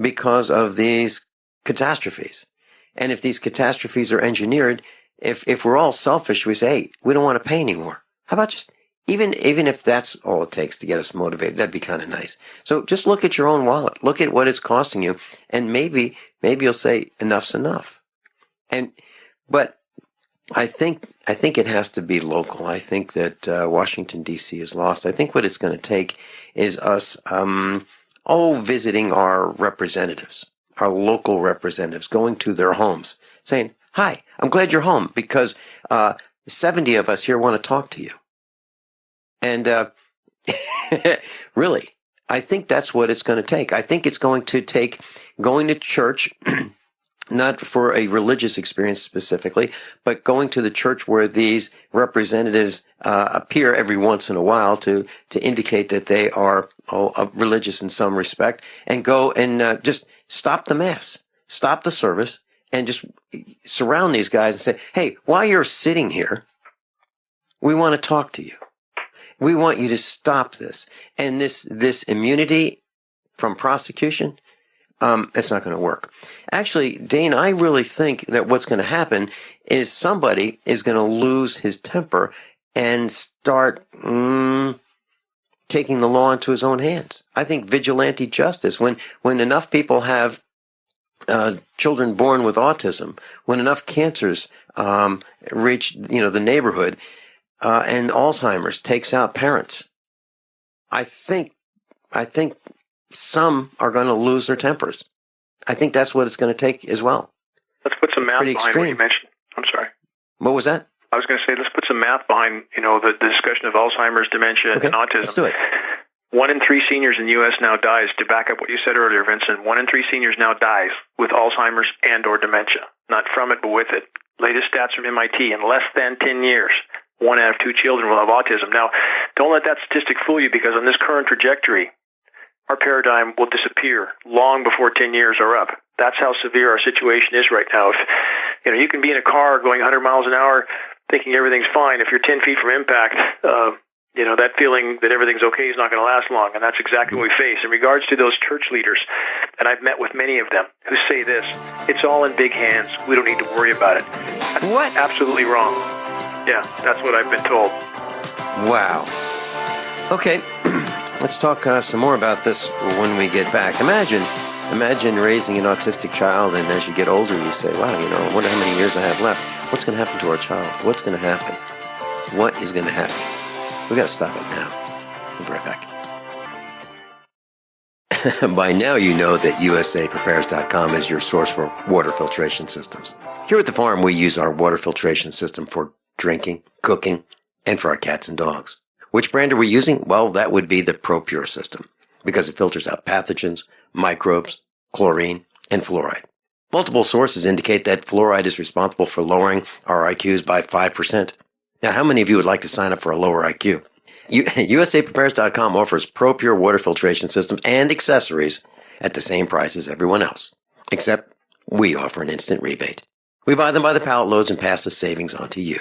S4: because of these catastrophes. And if these catastrophes are engineered, if we're all selfish, we say, hey, we don't want to pay anymore. How about just, even if that's all it takes to get us motivated, that'd be kind of nice. So just look at your own wallet. Look at what it's costing you. And maybe you'll say enough's enough. But I think it has to be local. I think that Washington, D.C. is lost. I think what it's going to take is us visiting our representatives, our local representatives, going to their homes, saying, hi, I'm glad you're home because 70 of us here want to talk to you. And really, I think that's what it's going to take. I think it's going to take going to church, not for a religious experience specifically, but going to the church where these representatives appear every once in a while to indicate that they are religious in some respect, and go and just stop the mass, stop the service, and just surround these guys and say, hey, while you're sitting here, we want to talk to you. We want you to stop this. And this immunity from prosecution, it's not going to work. Actually, Dane, I really think that what's going to happen is somebody is going to lose his temper and start taking the law into his own hands. I think vigilante justice, when enough people have children born with autism, when enough cancers reach the neighborhood, and Alzheimer's takes out parents, I think some are going to lose their tempers. I think that's what it's going to take as well.
S5: Let's put some math behind what you mentioned. I'm sorry.
S4: What was that?
S5: I was going to say, let's put some math behind, the discussion of Alzheimer's, dementia, and autism.
S4: Let's do it.
S5: 1 in 3 seniors in the U.S. now dies, to back up what you said earlier, Vincent, 1 in 3 seniors now dies with Alzheimer's and or dementia. Not from it, but with it. Latest stats from MIT, in less than 10 years, 1 out of 2 children will have autism. Now, don't let that statistic fool you, because on this current trajectory, our paradigm will disappear long before 10 years are up. That's how severe our situation is right now. If you can be in a car going 100 miles an hour thinking everything's fine. If you're 10 feet from impact, that feeling that everything's okay is not going to last long, and that's exactly what we face. In regards to those church leaders, and I've met with many of them who say this, it's all in big hands. We don't need to worry about it. That's
S4: what?
S5: Absolutely wrong. Yeah, that's what I've been told.
S4: Wow. Okay, let's talk some more about this when we get back. Imagine raising an autistic child, and as you get older, you say, wow, I wonder how many years I have left. What's going to happen to our child? What's going to happen? What is going to happen? We got to stop it now. We'll be right back. By now, you know that USAPrepares.com is your source for water filtration systems. Here at the farm, we use our water filtration system for drinking, cooking, and for our cats and dogs. Which brand are we using? Well, that would be the ProPure system, because it filters out pathogens, microbes, chlorine, and fluoride. Multiple sources indicate that fluoride is responsible for lowering our IQs by 5%. Now, how many of you would like to sign up for a lower IQ? USAPrepares.com offers ProPure water filtration systems and accessories at the same price as everyone else, except we offer an instant rebate. We buy them by the pallet loads and pass the savings on to you.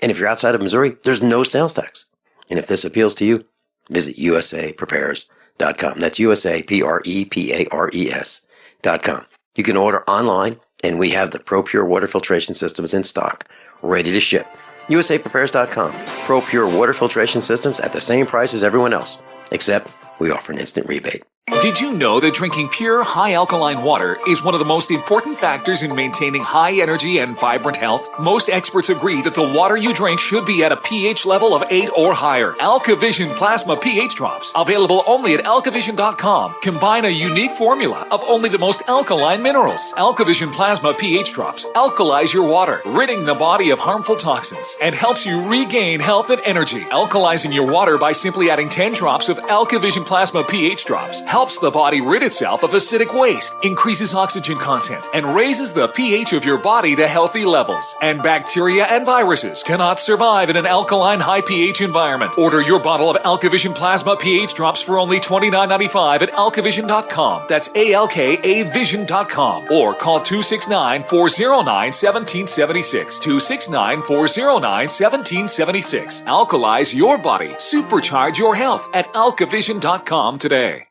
S4: And if you're outside of Missouri, there's no sales tax. And if this appeals to you, visit USAPrepares.com. That's USAPrepares.com. You can order online, and we have the ProPure water filtration systems in stock, ready to ship. USAPrepares.com. ProPure water filtration systems at the same price as everyone else, except we offer an instant rebate.
S14: Did you know that drinking pure, high alkaline water is one of the most important factors in maintaining high energy and vibrant health? Most experts agree that the water you drink should be at a pH level of 8 or higher. AlkaVision Plasma pH Drops, available only at alkavision.com, combine a unique formula of only the most alkaline minerals. AlkaVision Plasma pH Drops alkalize your water, ridding the body of harmful toxins, and helps you regain health and energy. Alkalizing your water by simply adding 10 drops of AlkaVision Plasma pH Drops helps the body rid itself of acidic waste, increases oxygen content, and raises the pH of your body to healthy levels. And bacteria and viruses cannot survive in an alkaline high pH environment. Order your bottle of AlkaVision Plasma pH Drops for only $29.95 at alkavision.com. That's ALKAvision.com. Or call 269-409-1776. 269-409-1776. Alkalize your body. Supercharge your health at alkavision.com today.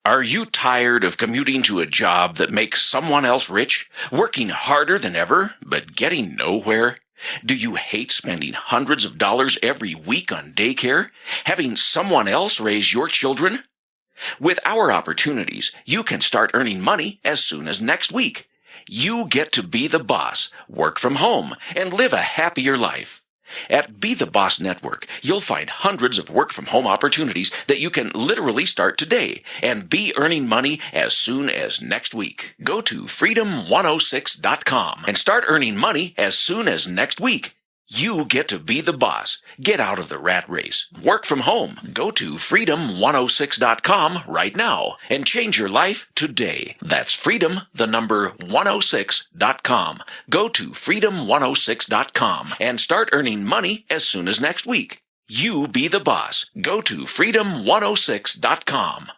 S15: Are you tired of commuting to a job that makes someone else rich, working harder than ever, but getting nowhere? Do you hate spending hundreds of dollars every week on daycare, having someone else raise your children? With our opportunities, you can start earning money as soon as next week. You get to be the boss, work from home, and live a happier life. At Be the Boss Network, you'll find hundreds of work-from-home opportunities that you can literally start today and be earning money as soon as next week. Go to freedom106.com and start earning money as soon as next week. You get to be the boss. Get out of the rat race. Work from home. Go to freedom106.com right now and change your life today. That's freedom, the number 106.com. Go to freedom106.com and start earning money as soon as next week. You be the boss. Go to freedom106.com.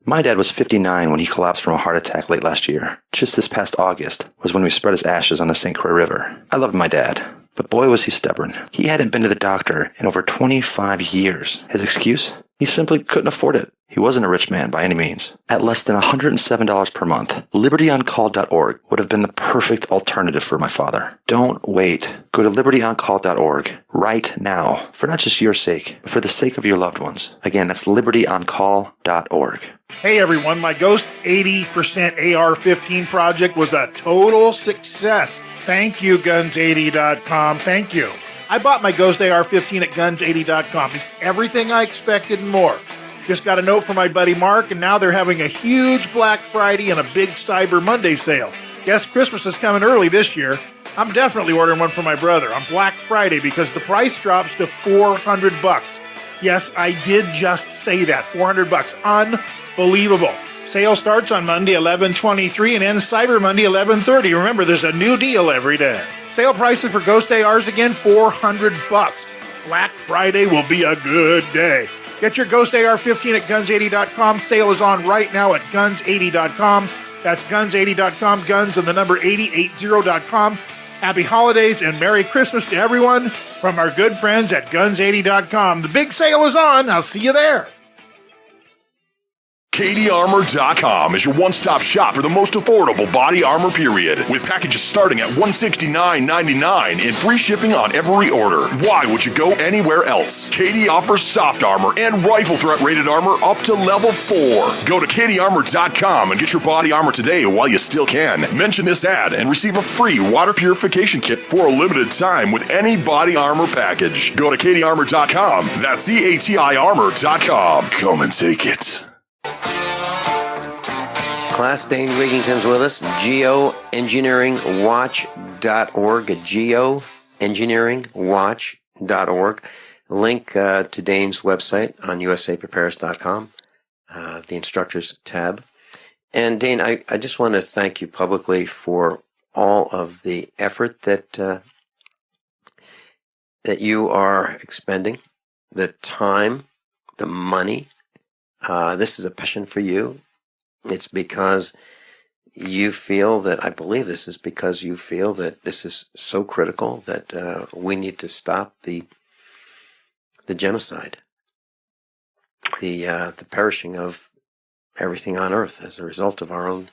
S16: My dad was 59 when he collapsed from a heart attack late last year. Just this past August was when we spread his ashes on the St. Croix River. I loved my dad, but boy was he stubborn. He hadn't been to the doctor in over 25 years. His excuse? He simply couldn't afford it. He wasn't a rich man by any means. At less than $107 per month, libertyoncall.org would have been the perfect alternative for my father. Don't wait. Go to libertyoncall.org right now, for not just your sake, but for the sake of your loved ones. Again, that's libertyoncall.org.
S17: Hey everyone, my Ghost 80% AR-15 project was a total success. Thank you, Guns80.com. Thank you. I bought my Ghost AR-15 at Guns80.com. It's everything I expected and more. Just got a note from my buddy Mark, and now they're having a huge Black Friday and a big Cyber Monday sale. Guess Christmas is coming early this year. I'm definitely ordering one for my brother on Black Friday because the price drops to $400. Yes, I did just say that. $400. Unbelievable. Sale starts on Monday 11/23 and ends Cyber Monday 11/30. Remember, there's a new deal every day. Sale prices for Ghost ARs again, $400. Black Friday will be a good day. Get your Ghost AR-15 at Guns80.com. Sale is on right now at Guns80.com. That's Guns80.com, guns and the number 880.com. Happy holidays and Merry Christmas to everyone from our good friends at Guns80.com. The big sale is on. I'll see you there.
S18: KDArmor.com is your one-stop shop for the most affordable body armor period, with packages starting at $169.99 and free shipping on every order. Why would you go anywhere else? KD offers soft armor and rifle threat rated armor up to level 4. Go to KDArmor.com and get your body armor today while you still can. Mention this ad and receive a free water purification kit for a limited time with any body armor package. Go to KDArmor.com. That's CATI Armor.com. Come and take it.
S4: Class, Dane Wigington's with us. geoengineeringwatch.org. geoengineeringwatch.org. Link to Dane's website on usapreparedness.com, the instructors tab. And Dane, I just want to thank you publicly for all of the effort that you are expending, the time, the money. This is a passion for you. It's because you feel that, I believe this is because you feel that this is so critical that we need to stop the genocide, the perishing of everything on earth as a result of our own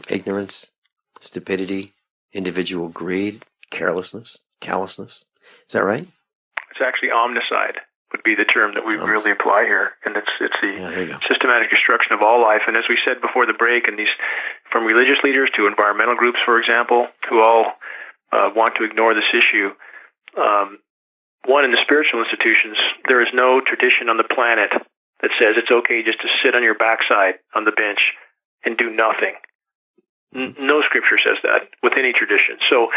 S4: ignorance, stupidity, individual greed, carelessness, callousness. Is that right?
S5: It's actually omnicide would be the term that we really apply here, and it's the systematic destruction of all life. And as we said before the break, and these from religious leaders to environmental groups, for example, who all want to ignore this issue. One, in the spiritual institutions, there is no tradition on the planet that says it's okay just to sit on your backside on the bench and do nothing. No scripture says that with any tradition. So,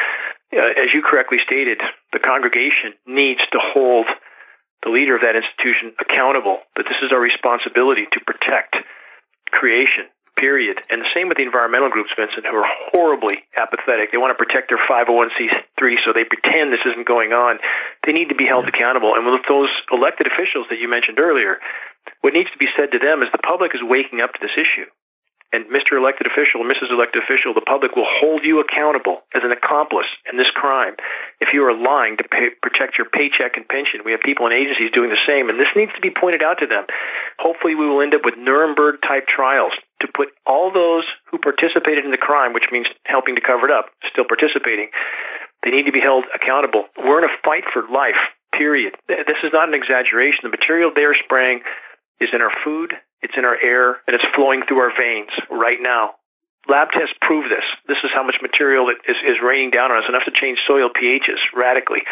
S5: as you correctly stated, the congregation needs to hold the leader of that institution accountable, that this is our responsibility to protect creation, period. And the same with the environmental groups, Vincent, who are horribly apathetic. They want to protect their 501c3, so they pretend this isn't going on. They need to be held accountable. And with those elected officials that you mentioned earlier, what needs to be said to them is the public is waking up to this issue. And Mr. Elected Official, Mrs. Elected Official, the public will hold you accountable as an accomplice in this crime if you are lying to protect your paycheck and pension. We have people in agencies doing the same, and this needs to be pointed out to them. Hopefully we will end up with Nuremberg-type trials to put all those who participated in the crime, which means helping to cover it up, still participating. They need to be held accountable. We're in a fight for life, period. This is not an exaggeration. The material they are spraying is in our food, it's in our air, and it's flowing through our veins right now. Lab tests prove this. This is how much material is raining down on us, enough to change soil pHs radically.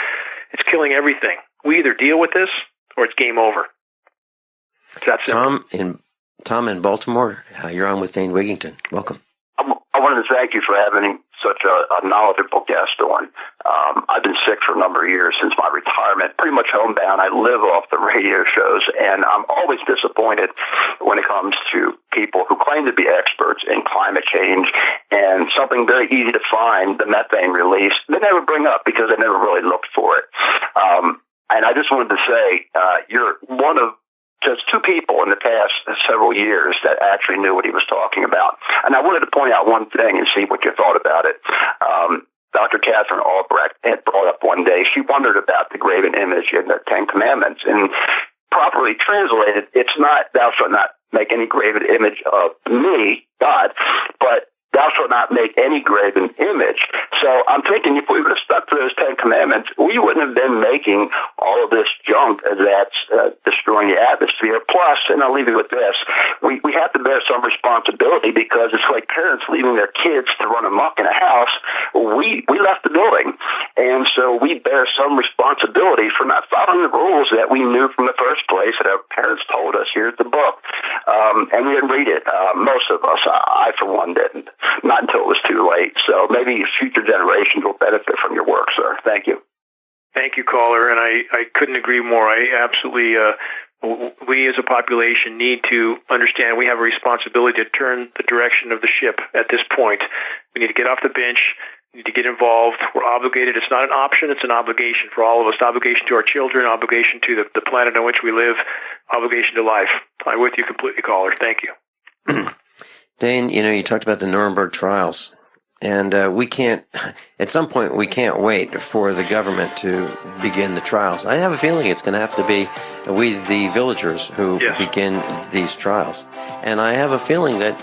S5: It's killing everything. We either deal with this or it's game over. That's
S4: Tom in Baltimore, you're on with Dane Wigington. Welcome.
S19: I wanted to thank you for having such a knowledgeable guest on. I've been sick for a number of years since my retirement, pretty much homebound. I live off the radio shows, and I'm always disappointed when it comes to people who claim to be experts in climate change and something very easy to find, the methane release, they never bring up because they never really looked for it. And I just wanted to say, you're one of just two people in the past several years that actually knew what he was talking about. And I wanted to point out one thing and see what you thought about it. Dr. Catherine Albrecht had brought up one day, she wondered about the graven image in the Ten Commandments. And properly translated, it's not, thou shalt not make any graven image of me, God, but thou shalt not make any graven image. So I'm thinking if we would have stuck to those Ten Commandments, we wouldn't have been making all of this junk that's destroying the atmosphere. Plus, and I'll leave you with this, we have to bear some responsibility because it's like parents leaving their kids to run amok in a house. We left the building. And so we bear some responsibility for not following the rules that we knew from the first place that our parents told us, here's the book. And we didn't read it. Most of us, I for one didn't. Not until it was too late. So maybe future generations will benefit from your work, sir. Thank you.
S5: Thank you, caller. And I couldn't agree more. I absolutely, we as a population need to understand we have a responsibility to turn the direction of the ship at this point. We need to get off the bench. We need to get involved. We're obligated. It's not an option. It's an obligation for all of us. Obligation to our children, obligation to the planet on which we live, obligation to life. I'm with you completely, caller. Thank you.
S4: Dane, you talked about the Nuremberg trials, And we can't, at some point, we can't wait for the government to begin the trials. I have a feeling it's going to have to be we, the villagers, who begin these trials. And I have a feeling that,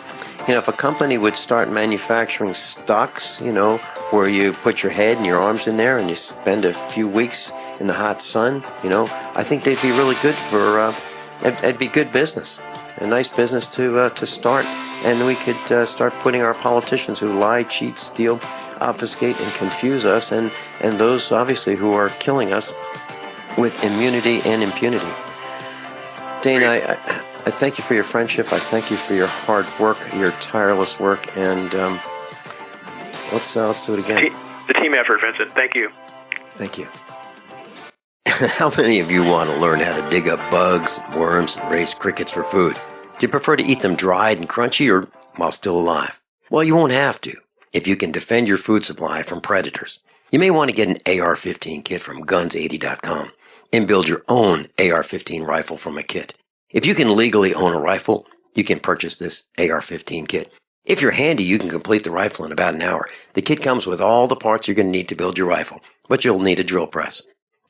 S4: if a company would start manufacturing stocks, where you put your head and your arms in there and you spend a few weeks in the hot sun, I think they'd be really good for, it'd be good business, a nice business to start. And we could start putting our politicians who lie, cheat, steal, obfuscate, and confuse us, and those, obviously, who are killing us with immunity and impunity. Dane, I thank you for your friendship. I thank you for your hard work, your tireless work, and let's do it again.
S5: The team effort, Vincent. Thank you.
S4: Thank you. How many of you want to learn how to dig up bugs, worms, and raise crickets for food? Do you prefer to eat them dried and crunchy or while still alive? Well, you won't have to if you can defend your food supply from predators. You may want to get an AR-15 kit from guns80.com and build your own AR-15 rifle from a kit. If you can legally own a rifle, you can purchase this AR-15 kit. If you're handy, you can complete the rifle in about an hour. The kit comes with all the parts you're going to need to build your rifle, but you'll need a drill press.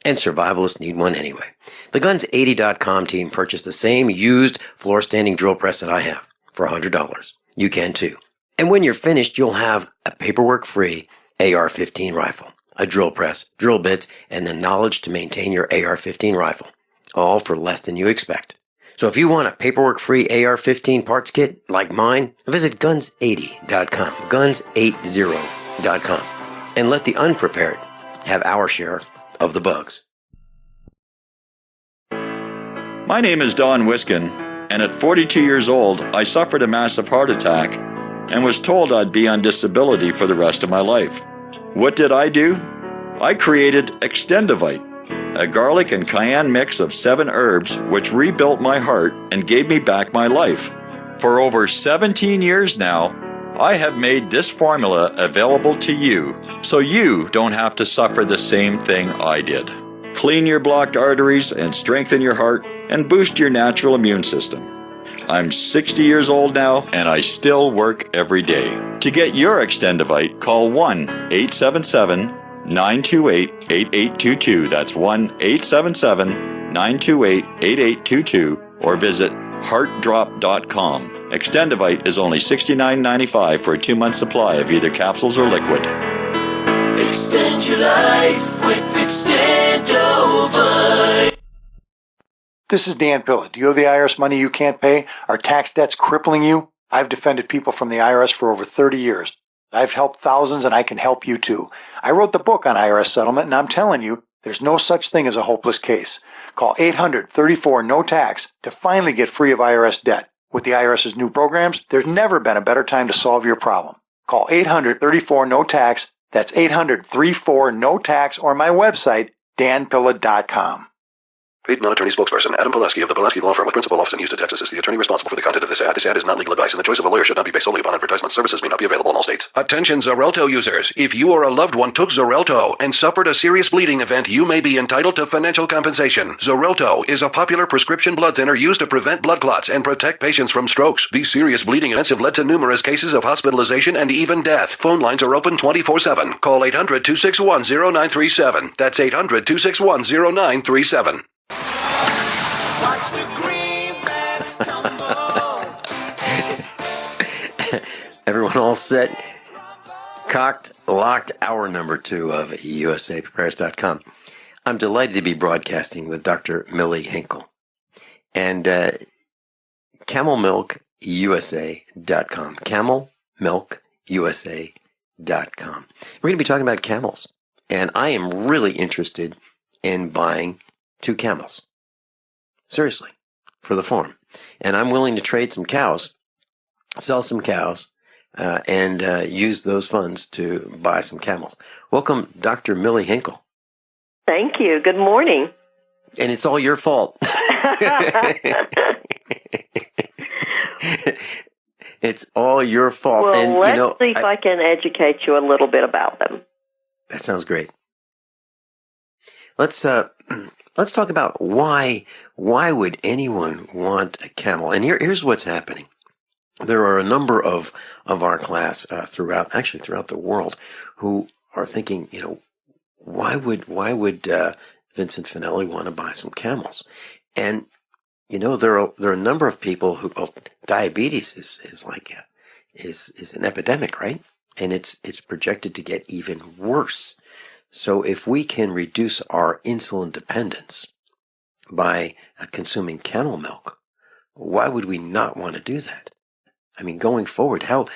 S4: And survivalists need one anyway. The Guns80.com team purchased the same used floor-standing drill press that I have for $100. You can too. And when you're finished, you'll have a paperwork-free AR-15 rifle, a drill press, drill bits, and the knowledge to maintain your AR-15 rifle, all for less than you expect. So if you want a paperwork-free AR-15 parts kit like mine, visit Guns80.com, Guns80.com, and let the unprepared have our share of the bugs.
S20: My name is Don Wiskin, and at 42 years old, I suffered a massive heart attack and was told I'd be on disability for the rest of my life. What did I do? I created Extendivite, a garlic and cayenne mix of 7 herbs which rebuilt my heart and gave me back my life. For over 17 years now, I have made this formula available to you, so you don't have to suffer the same thing I did. Clean your blocked arteries and strengthen your heart and boost your natural immune system. I'm 60 years old now, and I still work every day. To get your Extendivite, call 1-877-928-8822. That's 1-877-928-8822, or visit heartdrop.com. Extendivite is only $69.95 for a 2-month supply of either capsules or liquid.
S3: Extend your life with Extendivite.
S10: This is Dan Pilla. Do you owe the IRS money you can't pay? Are tax debts crippling you? I've defended people from the IRS for over 30 years. I've helped thousands, and I can help you too. I wrote the book on IRS settlement, and I'm telling you, there's no such thing as a hopeless case. Call 800-34-NO-TAX to finally get free of IRS debt. With the IRS's new programs, there's never been a better time to solve your problem. Call 800-34-NO-TAX. That's 800-34-NO-TAX, or my website, danpilla.com.
S12: Paid non-attorney spokesperson Adam Pulaski of the Pulaski Law Firm with principal office in Houston, Texas is the attorney responsible for the content of this ad. This ad is not legal advice, and the choice of a lawyer should not be based solely upon advertisement. Services may not be available in all states.
S6: Attention Xarelto users. If you or a loved one took Xarelto and suffered a serious bleeding event, you may be entitled to financial compensation. Xarelto is a popular prescription blood thinner used to prevent blood clots and protect patients from strokes. These serious bleeding events have led to numerous cases of hospitalization and even death. Phone lines are open 24/7. Call 800-261-0937. That's 800-261-0937.
S3: Watch the greenbacks tumble.
S4: Everyone all set? Cocked, locked, hour number 2 of USAPreparedness.com. I'm delighted to be broadcasting with Dr. Millie Hinkle and CamelMilkUSA.com. CamelMilkUSA.com. We're going to be talking about camels, and I am really interested in buying 2 camels. Seriously, for the farm. And I'm willing to trade some cows, sell some cows, and use those funds to buy some camels. Welcome, Dr. Millie Hinkle.
S21: Thank you. Good morning.
S4: And it's all your fault. It's all your fault.
S21: Well,
S4: and,
S21: let's see if I can educate you a little bit about them.
S4: That sounds great. Let's talk about why would anyone want a camel? And here's what's happening. there are a number of our class throughout the world who are thinking, why would Vincent Finelli want to buy some camels? And there are a number of people who diabetes is an epidemic, right? And it's projected to get even worse. So if we can reduce our insulin dependence by consuming camel milk, why would we not want to do that? I mean, going forward, how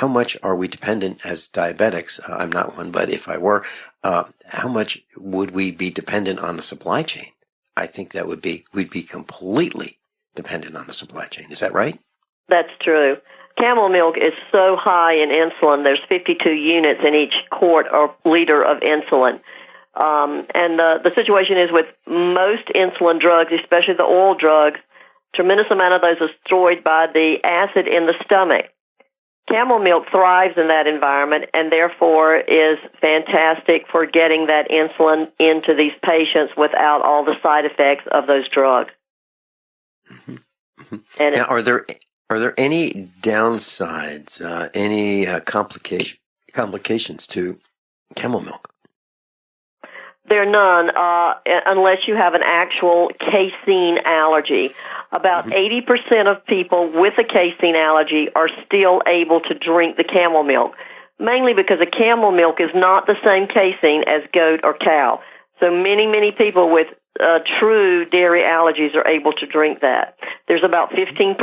S4: much are we dependent as diabetics? I'm not one, but if I were, how much would we be dependent on the supply chain? I think that we'd be completely dependent on the supply chain. Is that right?
S21: That's true. Camel milk is so high in insulin. There's 52 units in each quart or liter of insulin. And the situation is with most insulin drugs, especially the oral drugs, tremendous amount of those are destroyed by the acid in the stomach. Camel milk thrives in that environment and therefore is fantastic for getting that insulin into these patients without all the side effects of those drugs.
S4: Mm-hmm. Mm-hmm. And now, are there any downsides, any complications to camel milk?
S21: There are none, unless you have an actual casein allergy. About 80% of people with a casein allergy are still able to drink the camel milk, mainly because the camel milk is not the same casein as goat or cow. So many people with true dairy allergies are able to drink that. There's about 15%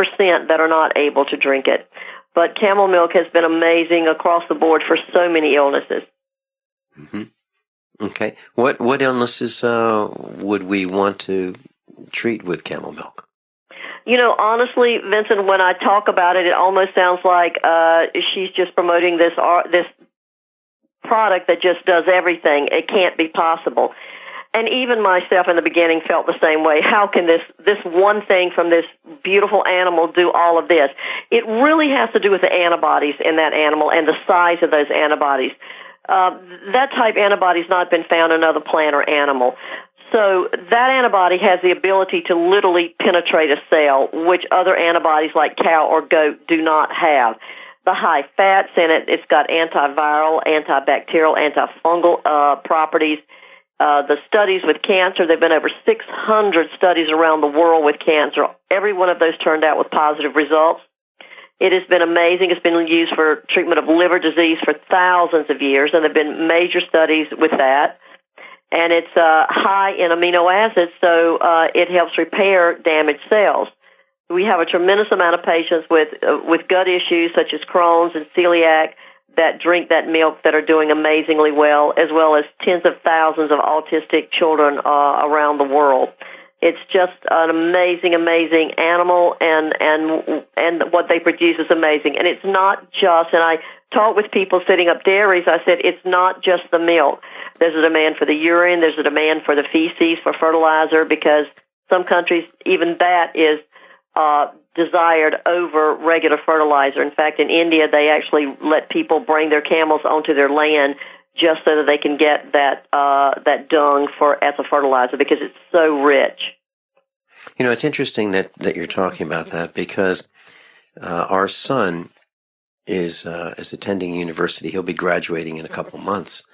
S21: that are not able to drink it. But camel milk has been amazing across the board for so many illnesses.
S4: Mm-hmm. Okay. What illnesses would we want to treat with camel milk?
S21: Honestly, Vincent, when I talk about it, it almost sounds like she's just promoting this product that just does everything. It can't be possible. And even myself in the beginning felt the same way. How can this one thing from this beautiful animal do all of this? It really has to do with the antibodies in that animal and the size of those antibodies. That type antibody has not been found in another plant or animal. So that antibody has the ability to literally penetrate a cell, which other antibodies like cow or goat do not have. The high fats in it, it's got antiviral, antibacterial, antifungal properties. The studies with cancer, there have been over 600 studies around the world with cancer. Every one of those turned out with positive results. It has been amazing. It's been used for treatment of liver disease for thousands of years, and there have been major studies with that. And it's high in amino acids, so it helps repair damaged cells. We have a tremendous amount of patients with gut issues such as Crohn's and celiac that drink that milk that are doing amazingly well, as well as tens of thousands of autistic children around the world. It's just an amazing animal, and what they produce is amazing. And it's not just, and I talk with people setting up dairies, I said it's not just the milk. There's a demand for the urine, there's a demand for the feces, for fertilizer, because some countries, even that is desired over regular fertilizer. In fact, in India, they actually let people bring their camels onto their land just so that they can get that dung as a fertilizer, because it's so rich.
S4: It's interesting that you're talking about that, because our son is attending university. He'll be graduating in a couple months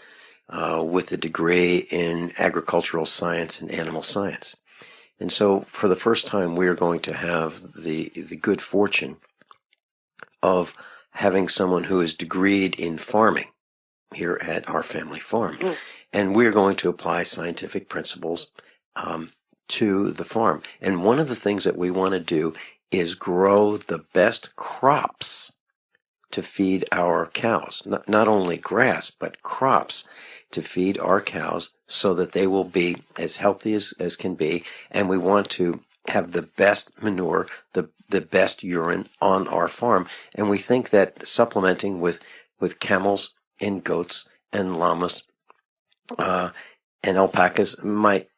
S4: with a degree in agricultural science and animal science. And so for the first time, we're going to have the good fortune of having someone who is degreed in farming here at our family farm. And we're going to apply scientific principles to the farm. And one of the things that we want to do is grow the best crops to feed our cows. Not only grass, but crops to feed our cows so that they will be as healthy as can be. And we want to have the best manure, the best urine on our farm. And we think that supplementing with camels and goats and llamas and alpacas might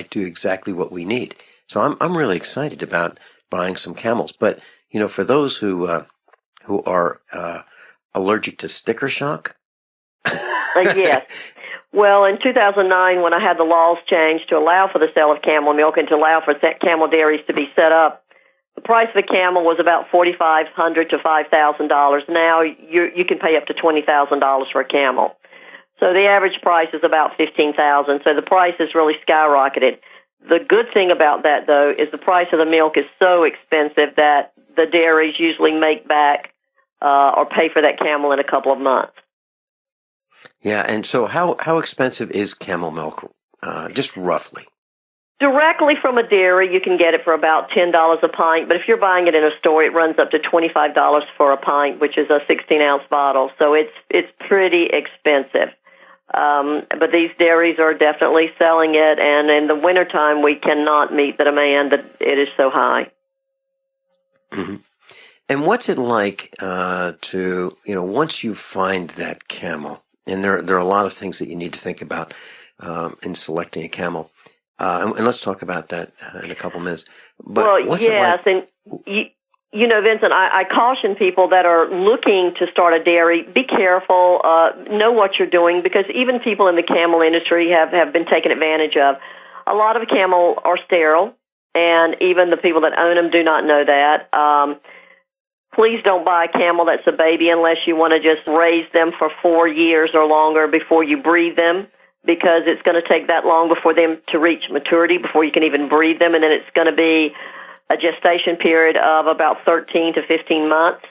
S4: do exactly what we need. So I'm really excited about buying some camels. But for those who are allergic to sticker shock.
S21: Yes. Well, in 2009, when I had the laws changed to allow for the sale of camel milk and to allow for camel dairies to be set up, the price of a camel was about $4,500 to $5,000. Now you can pay up to $20,000 for a camel. So the average price is about $15,000. So the price has really skyrocketed. The good thing about that, though, is the price of the milk is so expensive that the dairies usually make back or pay for that camel in a couple of months.
S4: Yeah, and so how expensive is camel milk, just roughly?
S21: Directly from a dairy, you can get it for about $10 a pint, but if you're buying it in a store, it runs up to $25 for a pint, which is a 16-ounce bottle, so it's pretty expensive. But these dairies are definitely selling it, and in the wintertime, we cannot meet the demand that it is so high.
S4: Mm-hmm. And what's it like to, once you find that camel, and there are a lot of things that you need to think about in selecting a camel, and let's talk about that in a couple minutes. But
S21: well,
S4: what's
S21: yes,
S4: it like?
S21: and Vincent, I caution people that are looking to start a dairy, be careful, know what you're doing, because even people in the camel industry have been taken advantage of. A lot of camel are sterile, and even the people that own them do not know that. Please don't buy a camel that's a baby unless you want to just raise them for 4 years or longer before you breed them, because it's going to take that long before them to reach maturity, before you can even breed them, and then it's going to be a gestation period of about 13 to 15 months.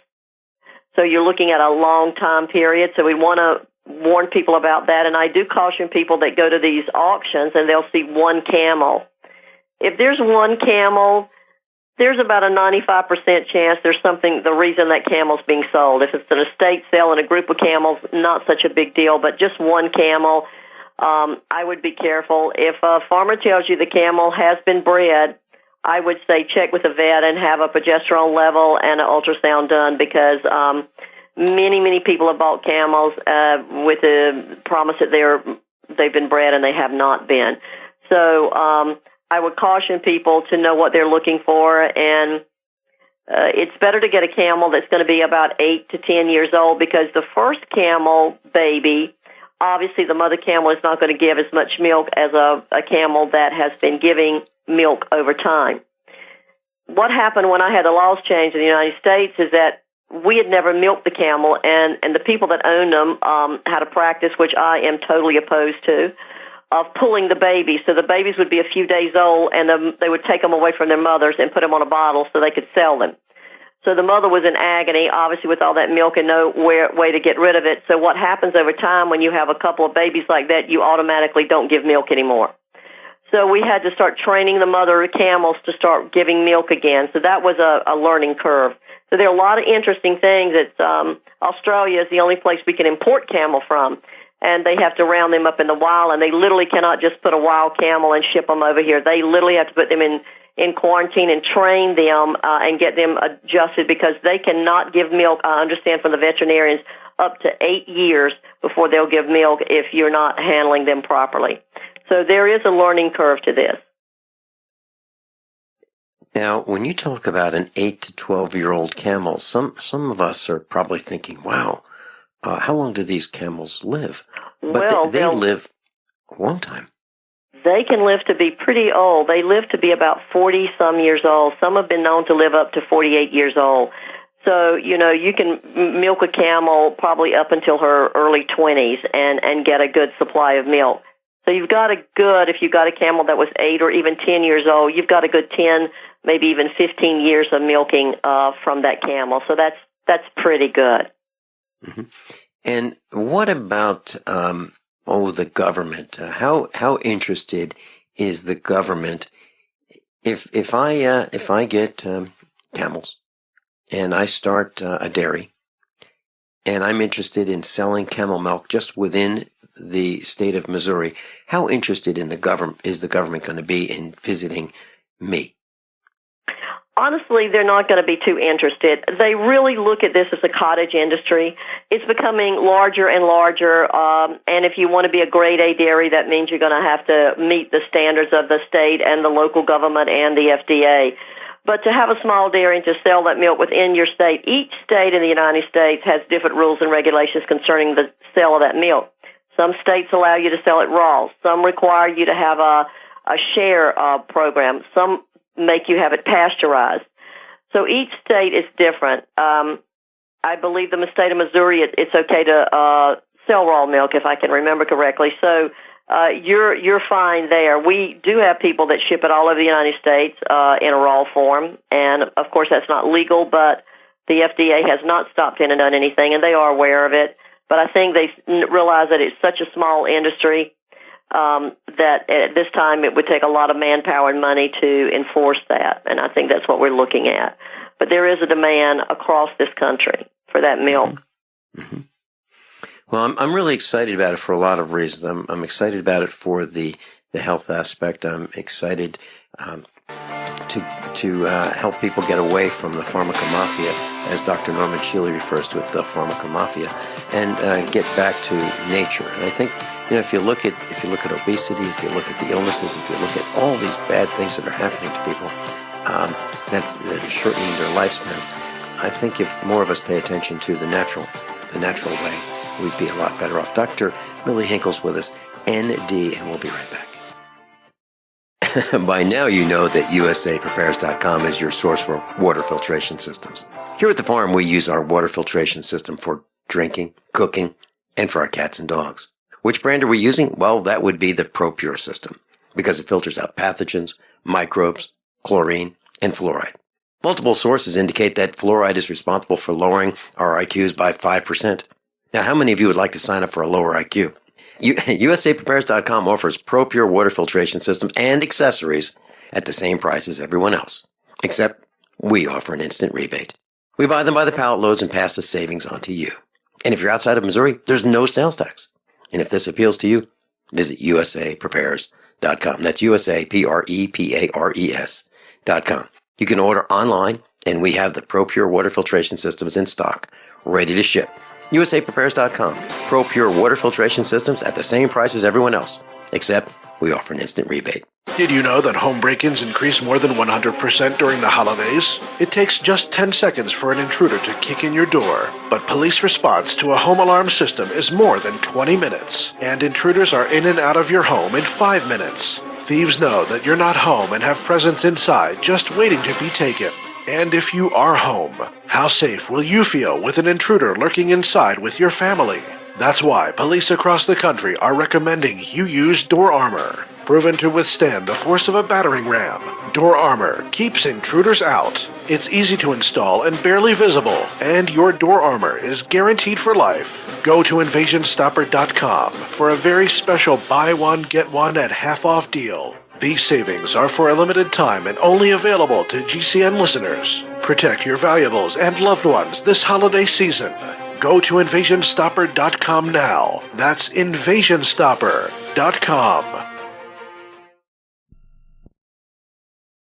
S21: So you're looking at a long time period, so we want to warn people about that, and I do caution people that go to these auctions and they'll see one camel. If there's one camel, there's about a 95% chance there's the reason that camel's being sold. If it's an estate sale and a group of camels, not such a big deal, but just one camel, I would be careful. If a farmer tells you the camel has been bred, I would say check with a vet and have a progesterone level and an ultrasound done, because many people have bought camels with the promise that they've been bred, and they have not been. So I would caution people to know what they're looking for, and it's better to get a camel that's going to be about 8 to 10 years old, because the first camel baby, obviously the mother camel is not going to give as much milk as a camel that has been giving milk over time. What happened when I had the laws changed in the United States is that we had never milked the camel, and the people that owned them had a practice, which I am totally opposed to, of pulling the babies. So the babies would be a few days old, and they would take them away from their mothers and put them on a bottle so they could sell them. So the mother was in agony, obviously, with all that milk and no way to get rid of it. So what happens over time when you have a couple of babies like that, you automatically don't give milk anymore. So we had to start training the mother camels to start giving milk again. So that was a learning curve. So there are a lot of interesting things. Australia is the only place we can import camel from, and they have to round them up in the wild, and they literally cannot just put a wild camel and ship them over here. They literally have to put them in quarantine and train them and get them adjusted, because they cannot give milk, I understand from the veterinarians, up to 8 years before they'll give milk if you're not handling them properly. So there is a learning curve to this.
S4: Now, when you talk about an 8 to 12-year-old camel, some of us are probably thinking, wow, how long do these camels live? But they live a long time.
S21: They can live to be pretty old. They live to be about 40-some years old. Some have been known to live up to 48 years old. So, you can milk a camel probably up until her early 20s and get a good supply of milk. So if you've got a camel that was 8 or even 10 years old, you've got a good 10, maybe even 15 years of milking from that camel. So that's pretty good.
S4: Mm-hmm. And what about the government? How interested is the government? If I get camels and I start a dairy, and I'm interested in selling camel milk just within the state of Missouri, how interested is the government going to be in visiting me?
S21: Honestly, they're not going to be too interested. They really look at this as a cottage industry. It's becoming larger and larger, and if you want to be a grade A dairy, that means you're going to have to meet the standards of the state and the local government and the FDA. But to have a small dairy and to sell that milk within your state, each state in the United States has different rules and regulations concerning the sale of that milk. Some states allow you to sell it raw. Some require you to have a share program. Some make you have it pasteurized. So each state is different. I believe the state of Missouri, it's okay to sell raw milk, if I can remember correctly. So you're fine there. We do have people that ship it all over the United States in a raw form, and of course that's not legal, but the FDA has not stopped in and done anything, and they are aware of it. But I think they realize that it's such a small industry that at this time it would take a lot of manpower and money to enforce that, and I think that's what we're looking at. But there is a demand across this country for that milk.
S4: Mm-hmm. Well, I'm really excited about it for a lot of reasons. I'm excited about it for the health aspect. I'm excited to help people get away from the pharmacomafia, as Dr. Norman Shealy refers to it, the pharmacomafia, and get back to nature. And I think, if you look at obesity, if you look at the illnesses, if you look at all these bad things that are happening to people, that's shortening their lifespans. I think if more of us pay attention to the natural way, we'd be a lot better off. Dr. Millie Hinkle's with us, ND, and we'll be right back. By now you know that USAPrepares.com is your source for water filtration systems. Here at the farm, we use our water filtration system for drinking, cooking, and for our cats and dogs. Which brand are we using? Well, that would be the ProPure system, because it filters out pathogens, microbes, chlorine, and fluoride. Multiple sources indicate that fluoride is responsible for lowering our IQs by 5%. Now, how many of you would like to sign up for a lower IQ? USAPrepares.com offers ProPure water filtration systems and accessories at the same price as everyone else, except we offer an instant rebate. We buy them by the pallet loads and pass the savings on to you. And if you're outside of Missouri, there's no sales tax. And if this appeals to you, visit USAPrepares.com. That's USAPrepares.com. You can order online, and we have the ProPure water filtration systems in stock, ready to ship. USAPrepares.com. ProPure water filtration systems at the same price as everyone else, except we offer an instant rebate.
S1: Did you know that home break-ins increase more than 100% during the holidays? It takes just 10 seconds for an intruder to kick in your door, but police response to a home alarm system is more than 20 minutes, and intruders are in and out of your home in 5 minutes. Thieves know that you're not home and have presents inside just waiting to be taken. And if you are home, how safe will you feel with an intruder lurking inside with your family? That's why police across the country are recommending you use Door Armor. Proven to withstand the force of a battering ram, Door Armor keeps intruders out. It's easy to install and barely visible, and your Door Armor is guaranteed for life. Go to InvasionStopper.com for a very special buy one, get one at half off deal. These savings are for a limited time and only available to GCN listeners. Protect your valuables and loved ones this holiday season. Go to InvasionStopper.com now. That's InvasionStopper.com.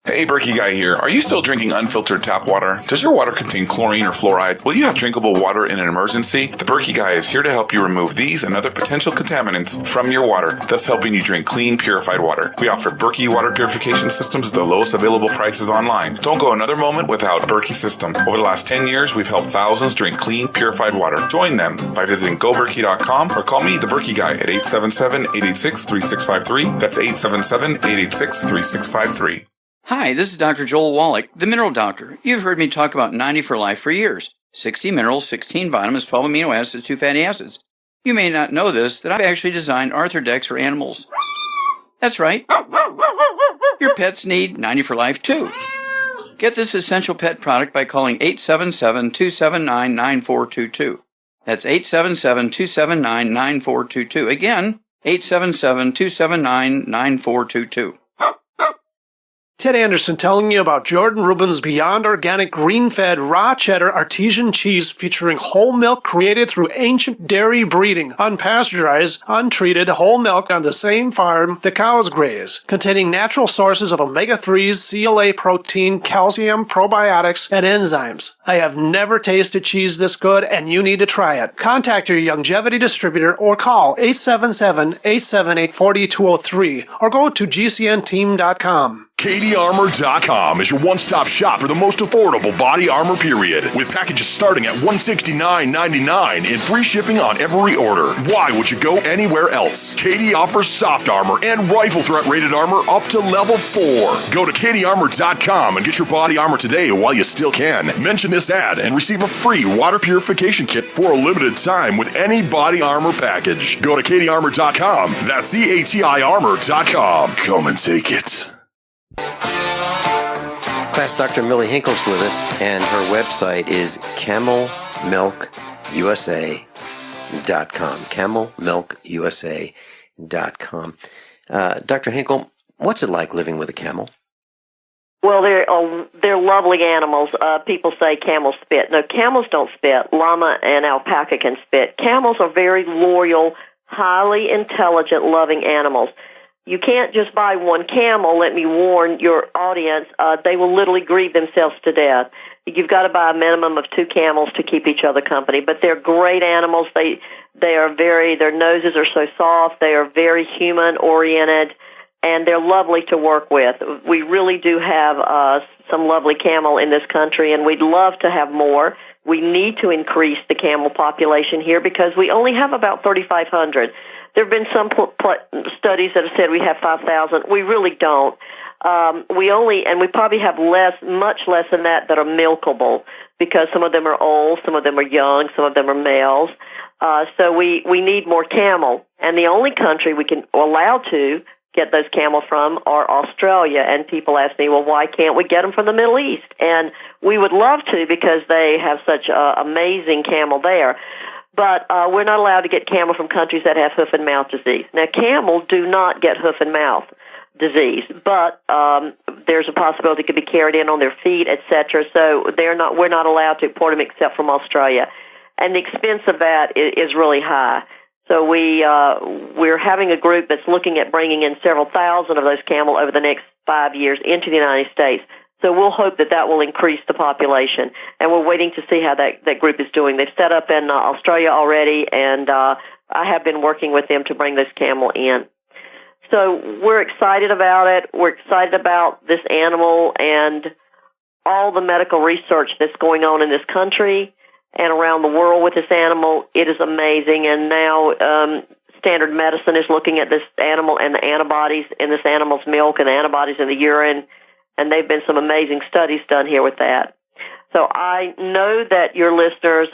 S18: Hey, Berkey Guy here. Are you still drinking unfiltered tap water? Does your water contain chlorine or fluoride? Will you have drinkable water in an emergency? The Berkey Guy is here to help you remove these and other potential contaminants from your water, thus helping you drink clean, purified water. We offer Berkey water purification systems at the lowest available prices online. Don't go another moment without Berkey system. Over the last 10 years, we've helped thousands drink clean, purified water. Join them by visiting goberkey.com or call me, the Berkey Guy, at 877-886-3653. That's 877-886-3653.
S22: Hi, this is Dr. Joel Wallach, the Mineral Doctor. You've heard me talk about 90 for Life for years. 60 minerals, 16 vitamins, 12 amino acids, 2 fatty acids. You may not know this, that I've actually designed Arthrodex for animals. That's right. Your pets need 90 for Life too. Get this essential pet product by calling 877-279-9422. That's 877-279-9422. Again, 877-279-9422.
S23: Ted Anderson telling you about Jordan Rubin's Beyond Organic Green-Fed Raw Cheddar Artesian Cheese featuring whole milk created through ancient dairy breeding, unpasteurized, untreated whole milk on the same farm the cows graze, containing natural sources of omega-3s, CLA protein, calcium, probiotics, and enzymes. I have never tasted cheese this good, and you need to try it. Contact your Longevity distributor or call 877-878-4203 or go to gcnteam.com.
S18: KDArmor.com is your one-stop shop for the most affordable body armor period, with packages starting at $169.99 and free shipping on every order. Why would you go anywhere else? KD offers soft armor and rifle threat rated armor up to level 4. Go to KDArmor.com and get your body armor today while you still can. Mention this ad and receive a free water purification kit for a limited time with any body armor package. Go to KDArmor.com. That's CATI Come and take it.
S4: Class Dr. Millie Hinkle's with us, and her website is camelmilkusa.com. Camelmilkusa.com. Dr. Hinkle, what's it like living with a camel?
S21: Well, they're lovely animals. People say camels spit. No, camels don't spit. Llama and alpaca can spit. Camels are very loyal, highly intelligent, loving animals. You can't just buy one camel. Let me warn your audience, they will literally grieve themselves to death. You've got to buy a minimum of 2 camels to keep each other company. But they're great animals. They are their noses are so soft. They are very human-oriented, and they're lovely to work with. We really do have some lovely camel in this country, and we'd love to have more. We need to increase the camel population here because we only have about 3,500. There have been some studies that have said we have 5,000. We really don't. We probably have much less than that are milkable because some of them are old, some of them are young, some of them are males. So we need more camel. And the only country we can allow to get those camel from are Australia. And people ask me, well, why can't we get them from the Middle East? And we would love to because they have such amazing camel there. But we're not allowed to get camel from countries that have hoof and mouth disease. Now, camel do not get hoof and mouth disease, but there's a possibility it could be carried in on their feet, etc. So we're not allowed to import them except from Australia, and the expense of that is really high. So we're having a group that's looking at bringing in several thousand of those camel over the next 5 years into the United States. So we'll hope that will increase the population, and we're waiting to see how that group is doing. They've set up in Australia already, and I have been working with them to bring this camel in. So we're excited about it. We're excited about this animal and all the medical research that's going on in this country and around the world with this animal. It is amazing, and now standard medicine is looking at this animal and the antibodies in this animal's milk and the antibodies in the urine. And there have been some amazing studies done here with that. So I know that your listeners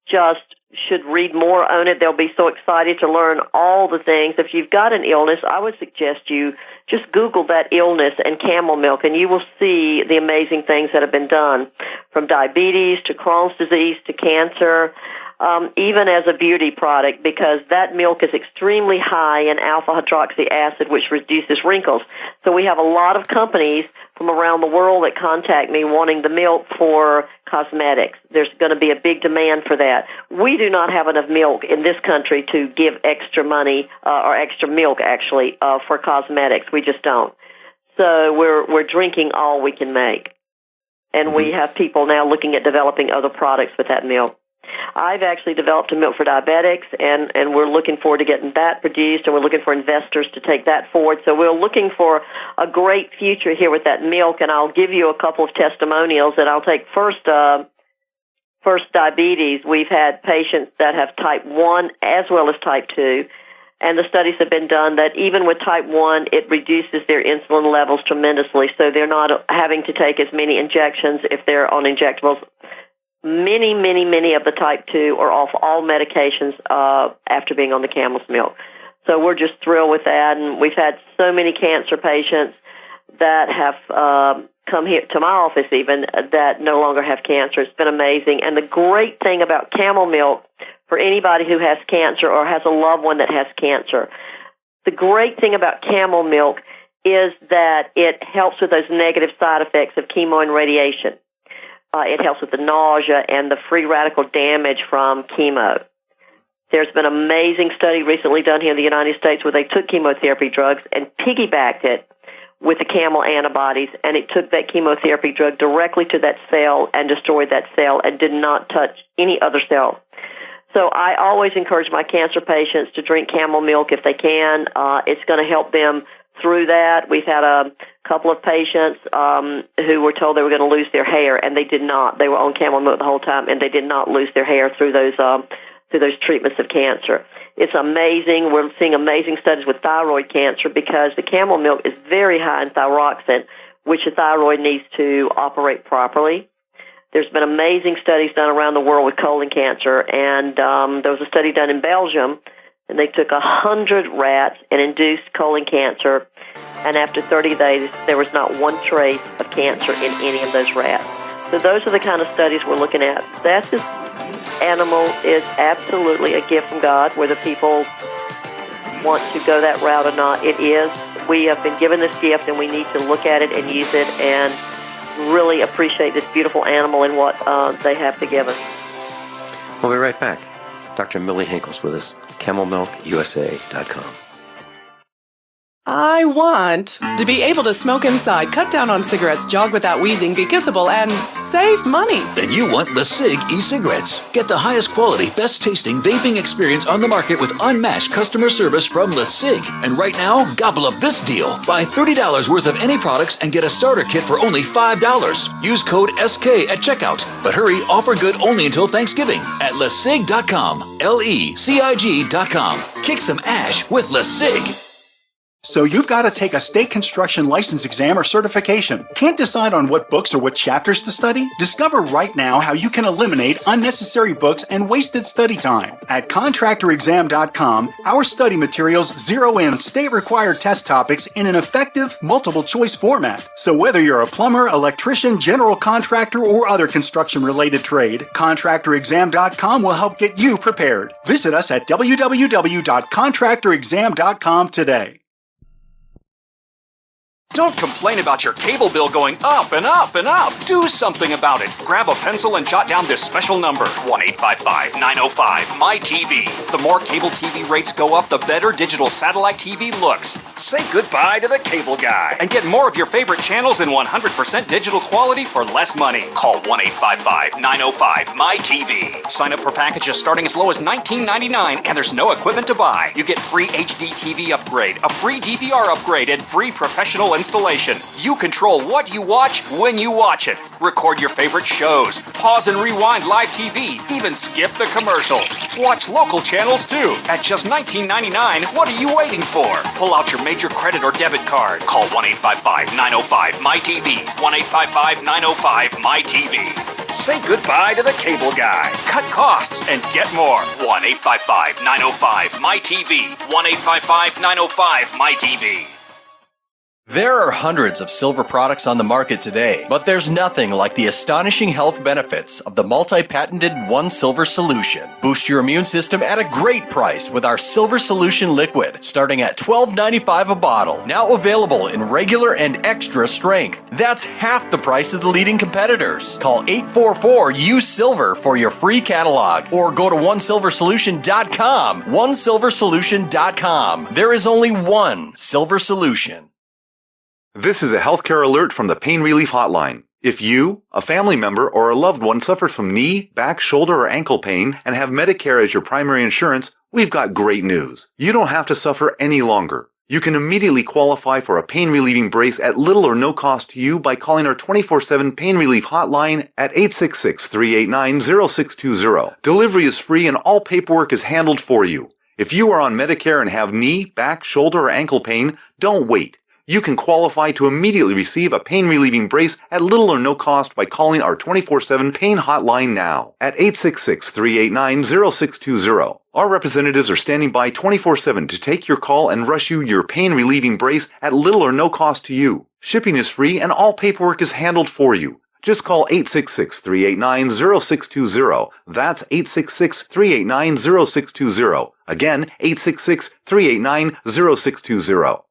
S21: just should read more on it. They'll be so excited to learn all the things. If you've got an illness, I would suggest you just Google that illness and camel milk, and you will see the amazing things that have been done, from diabetes to Crohn's disease to cancer, even as a beauty product, because that milk is extremely high in alpha-hydroxy acid, which reduces wrinkles. So we have a lot of companies from around the world that contact me wanting the milk for cosmetics. There's going to be a big demand for that. We do not have enough milk in this country to give extra money or extra milk, actually, for cosmetics. We just don't. So we're drinking all we can make. And we have people now looking at developing other products with that milk. I've actually developed a milk for diabetics, and we're looking forward to getting that produced, and we're looking for investors to take that forward. So we're looking for a great future here with that milk, and I'll give you a couple of testimonials, and I'll take first diabetes. We've had patients that have type 1 as well as type 2, and the studies have been done that even with type 1, it reduces their insulin levels tremendously, so they're not having to take as many injections if they're on injectables. Many of the type 2 are off all medications after being on the camel's milk. So we're just thrilled with that, and we've had so many cancer patients that have come here to my office even that no longer have cancer. It's been amazing. And the great thing about camel milk for anybody who has cancer or has a loved one that has cancer, the great thing about camel milk is that it helps with those negative side effects of chemo and radiation. It helps with the nausea and the free radical damage from chemo. There's been an amazing study recently done here in the United States where they took chemotherapy drugs and piggybacked it with the camel antibodies, and it took that chemotherapy drug directly to that cell and destroyed that cell and did not touch any other cell. So I always encourage my cancer patients to drink camel milk if they can. It's going to help them through that. We've had a couple of patients who were told they were going to lose their hair, and they did not. They were on camel milk the whole time, and they did not lose their hair through those treatments of cancer. It's amazing. We're seeing amazing studies with thyroid cancer because the camel milk is very high in thyroxine, which the thyroid needs to operate properly. There's been amazing studies done around the world with colon cancer, and there was a study done in Belgium, and they took 100 rats and induced colon cancer, and after 30 days, there was not one trace of cancer in any of those rats. So those are the kind of studies we're looking at. This animal is absolutely a gift from God, whether people want to go that route or not. It is. We have been given this gift, and we need to look at it and use it and really appreciate this beautiful animal and what they have to give us.
S4: We'll be right back. Dr. Millie Hinkle's with us. CamelMilkUSA.com.
S7: I want to be able to smoke inside, cut down on cigarettes, jog without wheezing, be kissable, and save money.
S8: Then you want LeSig e-cigarettes. Get the highest quality, best tasting vaping experience on the market with unmatched customer service from LeSig. And right now, gobble up this deal. Buy $30 worth of any products and get a starter kit for only $5. Use code SK at checkout. But hurry, offer good only until Thanksgiving at LeSig.com. LeCig.com. Kick some ash with LeSig.
S10: So you've got to take a state construction license exam or certification. Can't decide on what books or what chapters to study? Discover right now how you can eliminate unnecessary books and wasted study time. At contractorexam.com, our study materials zero in state-required test topics in an effective, multiple-choice format. So whether you're a plumber, electrician, general contractor, or other construction-related trade, contractorexam.com will help get you prepared. Visit us at www.contractorexam.com today.
S13: Don't complain about your cable bill going up and up and up. Do something about it. Grab a pencil and jot down this special number, 1-855-905-MY-TV. The more cable TV rates go up, the better digital satellite TV looks. Say goodbye to the cable guy and get more of your favorite channels in 100% digital quality for less money. Call 1-855-905-MY-TV. Sign up for packages starting as low as $19.99, and there's no equipment to buy. You get free HD TV upgrade, a free DVR upgrade, and free professional installation. You control what you watch when you watch it. Record your favorite shows. Pause and rewind live TV. Even skip the commercials. Watch local channels too. At just $19.99, what are you waiting for? Pull out your major credit or debit card. Call 1-855-905-MY-TV. 1-855-905-MY-TV. Say goodbye to the cable guy. Cut costs and get more. 1-855-905-MY-TV. 1-855-905-MY-TV.
S9: There are hundreds of silver products on the market today, but there's nothing like the astonishing health benefits of the multi-patented One Silver Solution. Boost your immune system at a great price with our Silver Solution Liquid, starting at $12.95 a bottle. Now available in regular and extra strength. That's half the price of the leading competitors. Call 844-USILVER for your free catalog, or go to OneSilverSolution.com. OneSilverSolution.com. There is only one Silver Solution.
S24: This is a healthcare alert from the Pain Relief Hotline. If you, a family member, or a loved one suffers from knee, back, shoulder, or ankle pain and have Medicare as your primary insurance, we've got great news. You don't have to suffer any longer. You can immediately qualify for a pain-relieving brace at little or no cost to you by calling our 24/7 Pain Relief Hotline at 866-389-0620. Delivery is free and all paperwork is handled for you. If you are on Medicare and have knee, back, shoulder, or ankle pain, don't wait. You can qualify to immediately receive a pain-relieving brace at little or no cost by calling our 24/7 Pain Hotline now at 866-389-0620. Our representatives are standing by 24/7 to take your call and rush you your pain-relieving brace at little or no cost to you. Shipping is free and all paperwork is handled for you. Just call 866-389-0620. That's 866-389-0620. Again, 866-389-0620.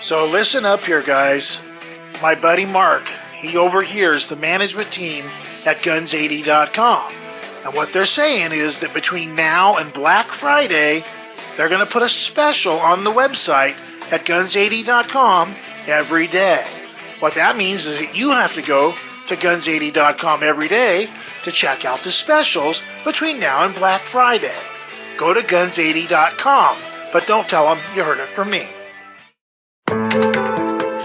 S17: So listen up here, guys. My buddy Mark, he overhears the management team at guns80.com. And what they're saying is that between now and Black Friday, they're going to put a special on the website at guns80.com every day. What that means is that you have to go to guns80.com every day to check out the specials between now and Black Friday. Go to guns80.com, but don't tell them you heard it from me.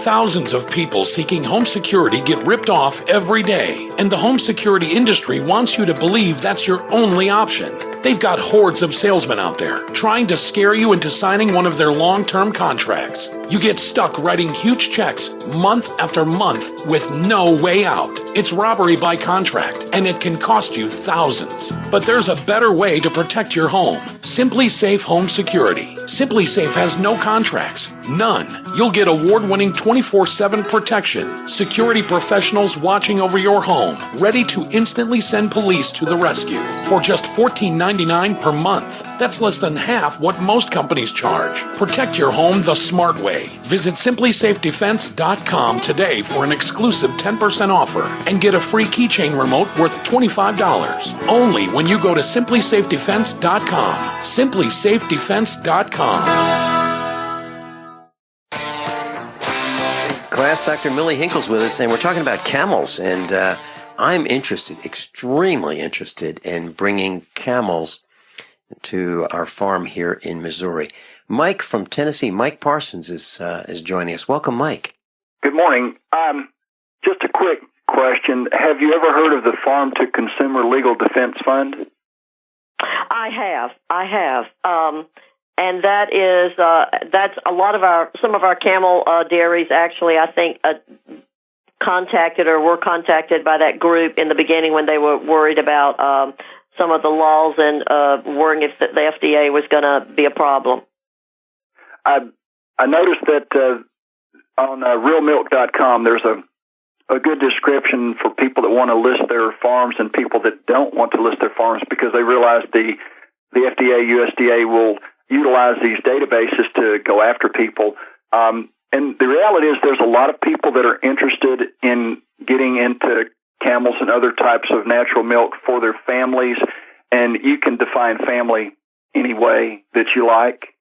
S2: Thousands of people seeking home security get ripped off every day, and the home security industry wants you to believe that's your only option. They've got hordes of salesmen out there trying to scare you into signing one of their long-term contracts. You get stuck writing huge checks month after month with no way out. It's robbery by contract, and it can cost you thousands. But there's a better way to protect your home. Simply Safe Home Security. Simply Safe has no contracts. None. You'll get award-winning 24/7 protection. Security professionals watching over your home, ready to instantly send police to the rescue for just $14.99 per month. That's less than half what most companies charge. Protect your home the smart way. Visit simplysafedefense.com today for an exclusive 10% offer and get a free keychain remote worth $25. Only when you go to simplysafedefense.com. simplysafedefense.com.
S4: Class, Dr. Millie Hinkle's with us, and we're talking about camels, and I'm interested, extremely interested, in bringing camels to our farm here in Missouri. Mike from Tennessee, Mike Parsons, is joining us. Welcome, Mike.
S11: Good morning. Just a quick question. Have you ever heard of the Farm to Consumer Legal Defense Fund?
S21: I have. And that is, that's a lot of some of our camel dairies actually, I think, contacted or were contacted by that group in the beginning when they were worried about some of the laws and worrying if the FDA was going to be a problem.
S11: I noticed that on realmilk.com there's a good description for people that want to list their farms and people that don't want to list their farms because they realize the FDA, USDA will utilize these databases to go after people. And the reality is there's a lot of people that are interested in getting into camels and other types of natural milk for their families, and you can define family any way that you like.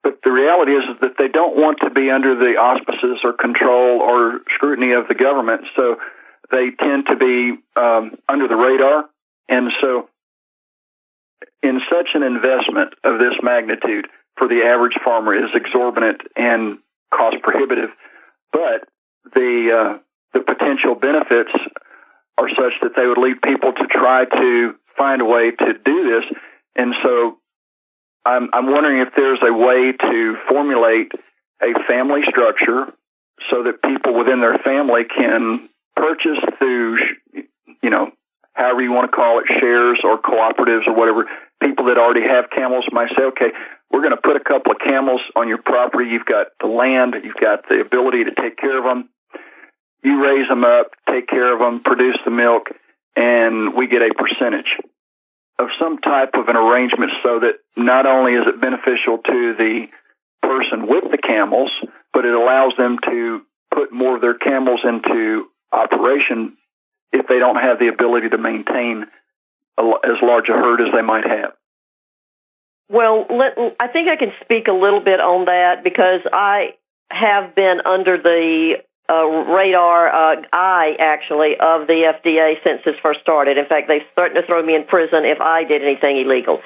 S11: But the reality is that they don't want to be under the auspices or control or scrutiny of the government, so they tend to be under the radar. And so in such an investment of this magnitude for the average farmer is exorbitant and cost prohibitive, but the potential benefits are such that they would lead people to try to find a way to do this. And so I'm wondering if there's a way to formulate a family structure so that people within their family can purchase through, however you want to call it, shares or cooperatives or whatever. People that already have camels might say, okay, we're going to put a couple of camels on your property. You've got the land. You've got the ability to take care of them. You raise them up, take care of them, produce the milk, and we get a percentage of some type of an arrangement so that not only is it beneficial to the person with the camels, but it allows them to put more of their camels into operation if they don't have the ability to maintain as large a herd as they might have.
S21: Well, I think I can speak a little bit on that because I have been under the radar eye, actually, of the FDA since this first started. In fact, they threatened to throw me in prison if I did anything illegal.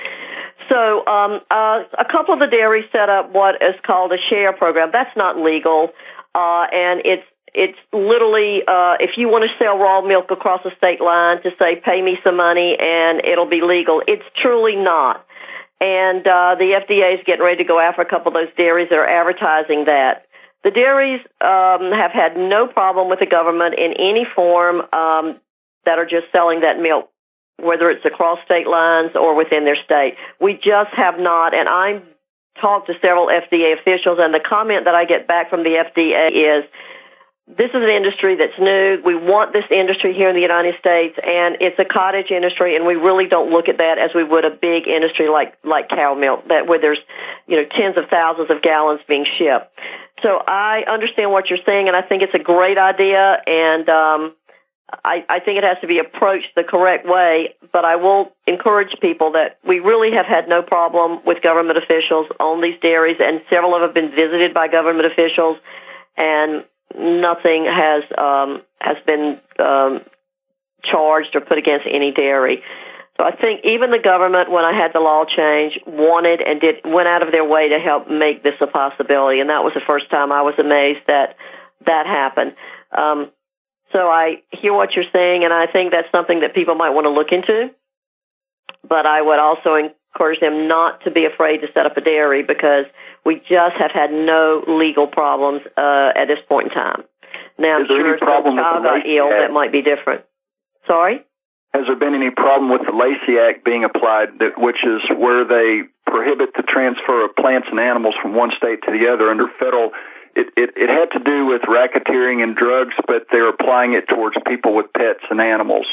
S21: So a couple of the dairies set up what is called a share program. That's not legal, and it's literally if you want to sell raw milk across the state line to say, pay me some money and it'll be legal. It's truly not. And the FDA is getting ready to go after a couple of those dairies that are advertising that. The dairies have had no problem with the government in any form that are just selling that milk, whether it's across state lines or within their state. We just have not, and I talked to several FDA officials, and the comment that I get back from the FDA is, this is an industry that's new. We want this industry here in the United States, and it's a cottage industry, and we really don't look at that as we would a big industry like cow milk, that where there's tens of thousands of gallons being shipped. So I understand what you're saying, and I think it's a great idea, and I think it has to be approached the correct way. But I will encourage people that we really have had no problem with government officials on these dairies, and several of them have been visited by government officials, and nothing has been charged or put against any dairy. So I think even the government, when I had the law change, wanted and went out of their way to help make this a possibility. And that was the first time I was amazed that that happen. So I hear what you're saying, and I think that's something that people might want to look into. But I would also encourage them not to be afraid to set up a dairy, because we just have had no legal problems at this point in time. Now, I'm sure if a child got ill, that might be different. Sorry?
S11: Has there been any problem with the Lacey Act being applied, which is where they prohibit the transfer of plants and animals from one state to the other under federal? It had to do with racketeering and drugs, but they're applying it towards people with pets and animals.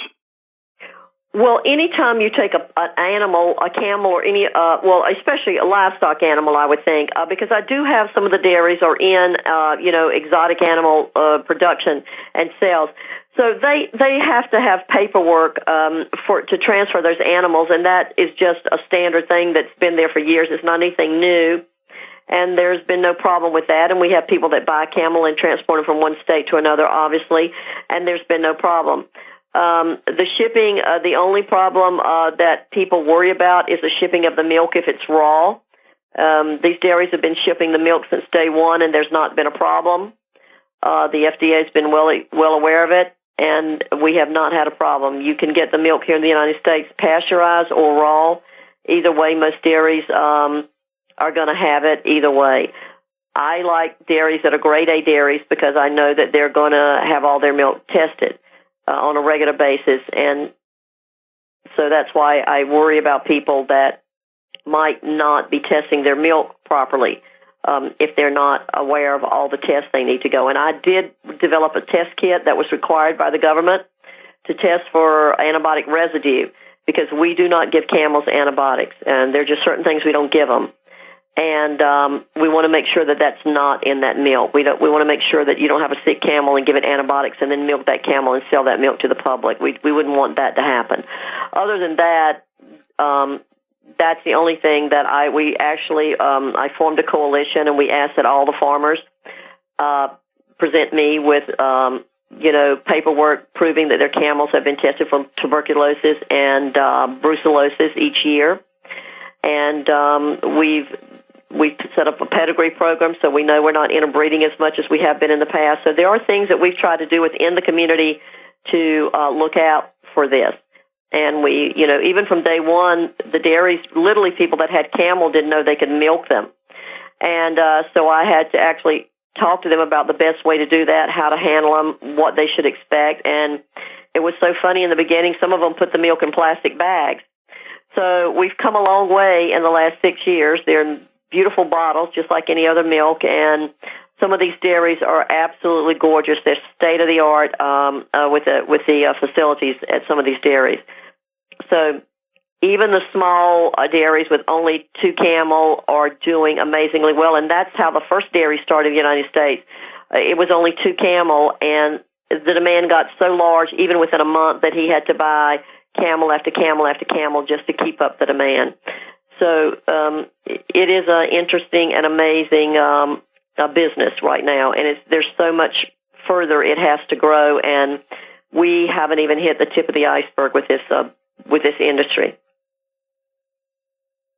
S21: Well, anytime you take an animal, a camel, or any, especially a livestock animal, I would think, because I do have some of the dairies are in, exotic animal production and sales. So they have to have paperwork to transfer those animals, and that is just a standard thing that's been there for years. It's not anything new, and there's been no problem with that. And we have people that buy a camel and transport them from one state to another, obviously, and there's been no problem. The shipping, the only problem that people worry about is the shipping of the milk if it's raw. These dairies have been shipping the milk since day one, and there's not been a problem. The FDA has been well aware of it, and we have not had a problem. You can get the milk here in the United States pasteurized or raw. Either way, most dairies are going to have it either way. I like dairies that are grade A dairies because I know that they're going to have all their milk tested on a regular basis, and so that's why I worry about people that might not be testing their milk properly if they're not aware of all the tests they need to go. And I did develop a test kit that was required by the government to test for antibiotic residue, because we do not give camels antibiotics, and there are just certain things we don't give them. And we want to make sure that that's not in that milk. We want to make sure that you don't have a sick camel and give it antibiotics and then milk that camel and sell that milk to the public. We wouldn't want that to happen. Other than that, that's the only thing that I formed a coalition, and we asked that all the farmers present me with paperwork proving that their camels have been tested for tuberculosis and brucellosis each year. And we've set up a pedigree program, so we know we're not interbreeding as much as we have been in the past. So there are things that we've tried to do within the community to look out for this. And we, even from day one, the dairies, literally people that had camel didn't know they could milk them. And so I had to actually talk to them about the best way to do that, how to handle them, what they should expect. And it was so funny in the beginning, some of them put the milk in plastic bags. So we've come a long way in the last 6 years. They're in beautiful bottles, just like any other milk, and some of these dairies are absolutely gorgeous. They're state-of-the-art with the facilities at some of these dairies. So even the small dairies with only 2 camel are doing amazingly well, and that's how the first dairy started in the United States. It was only 2 camel, and the demand got so large, even within a month, that he had to buy camel after camel after camel just to keep up the demand. So it is an interesting and amazing business right now, and there's so much further it has to grow, and we haven't even hit the tip of the iceberg with this industry.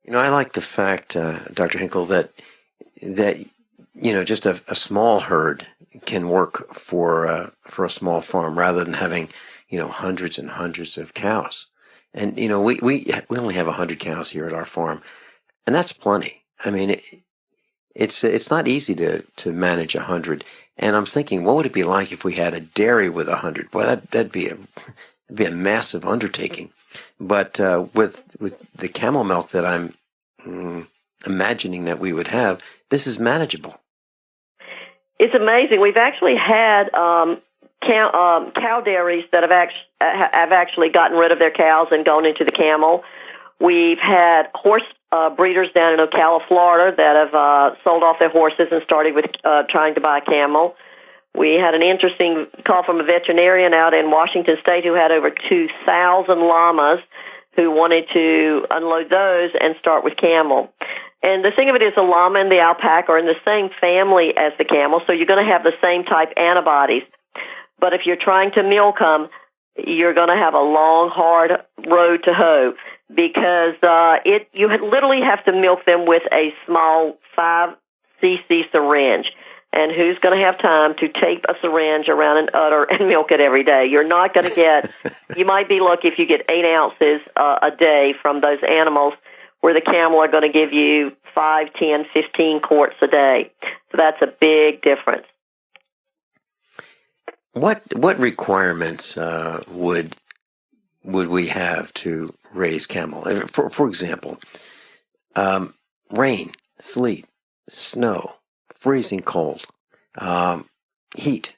S4: I like the fact, Dr. Hinkle, that just a small herd can work for a small farm rather than having hundreds and hundreds of cows. And we only have 100 cows here at our farm, and that's plenty. I mean, it's not easy to manage 100. And I'm thinking, what would it be like if we had a dairy with 100? Boy, that'd be a massive undertaking. But with the camel milk that I'm imagining that we would have, this is manageable.
S21: It's amazing. We've actually had cow dairies that have actually gotten rid of their cows and gone into the camel. We've had horse breeders down in Ocala, Florida, that have sold off their horses and started with trying to buy a camel. We had an interesting call from a veterinarian out in Washington State who had over 2,000 llamas who wanted to unload those and start with camel. And the thing of it is, the llama and the alpaca are in the same family as the camel, so you're going to have the same type antibodies. But if you're trying to milk them, you're going to have a long, hard road to hoe, because you literally have to milk them with a small 5 cc syringe. And who's going to have time to tape a syringe around an udder and milk it every day? You're not going to get, you might be lucky if you get 8 ounces a day from those animals, where the camel are going to give you 5, 10, 15 quarts a day. So that's a big difference.
S4: What requirements would we have to raise camel? For example, rain, sleet, snow, freezing cold, heat.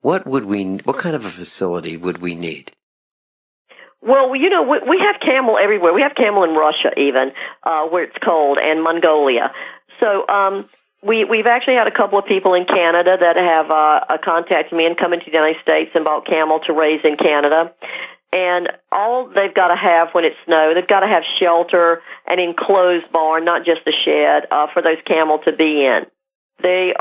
S4: What kind of a facility would we need?
S21: Well, you know, we have camel everywhere. We have camel in Russia even, where it's cold, and Mongolia. So we've actually had a couple of people in Canada that have contacted me and come into the United States and bought camel to raise in Canada. And all they've got to have when it's snow, they've got to have shelter, an enclosed barn, not just a shed, for those camel to be in. They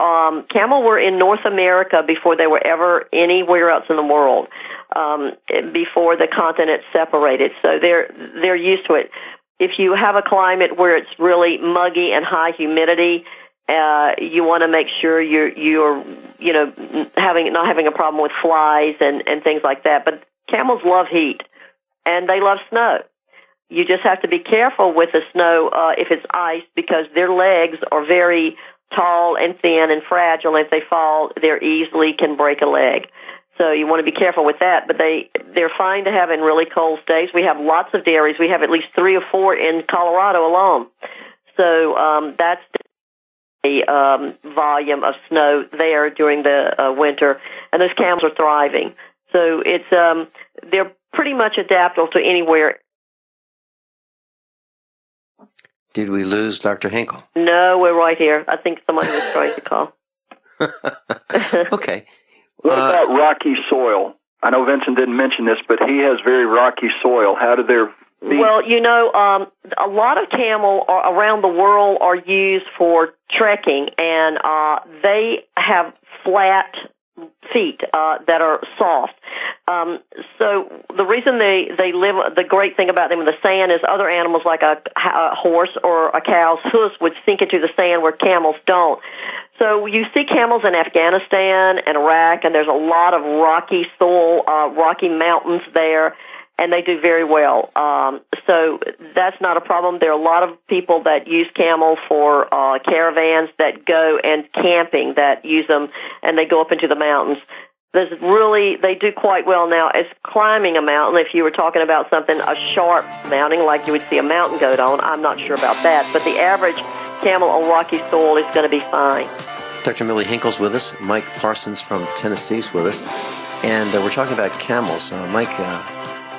S21: camel were in North America before they were ever anywhere else in the world, before the continent separated. So they're used to it. If you have a climate where it's really muggy and high humidity, you want to make sure you're not having a problem with flies and things like that. But camels love heat, and they love snow. You just have to be careful with the snow if it's ice, because their legs are very tall and thin and fragile. If they fall, they easily can break a leg. So you want to be careful with that. But they're fine to have in really cold states. We have lots of dairies. We have at least 3 or 4 in Colorado alone. So that's the volume of snow there during the winter, and those camels are thriving. So it's they're pretty much adaptable to anywhere.
S4: Did we lose Dr. Hinkle?
S21: No, we're right here. I think somebody was trying to call.
S4: Okay.
S11: What about rocky soil? I know Vincent didn't mention this, but he has very rocky soil. How do their feet?
S21: Well, you know, a lot of camel around the world are used for trekking, and they have flat feet that are soft. So the reason they live, the great thing about them in the sand is other animals like a horse or a cow's hoofs would sink into the sand where camels don't. So you see camels in Afghanistan and Iraq, and there's a lot of rocky soil, rocky mountains there, and they do very well. So that's not a problem. There are a lot of people that use camel for caravans that go and camping that use them, and they go up into the mountains. They do quite well now as climbing a mountain. If you were talking about something, a sharp mountain like you would see a mountain goat on, I'm not sure about that. But the average camel on rocky soil is going to be fine.
S4: Dr. Millie Hinkle's with us. Mike Parsons from Tennessee is with us. And we're talking about camels. Mike,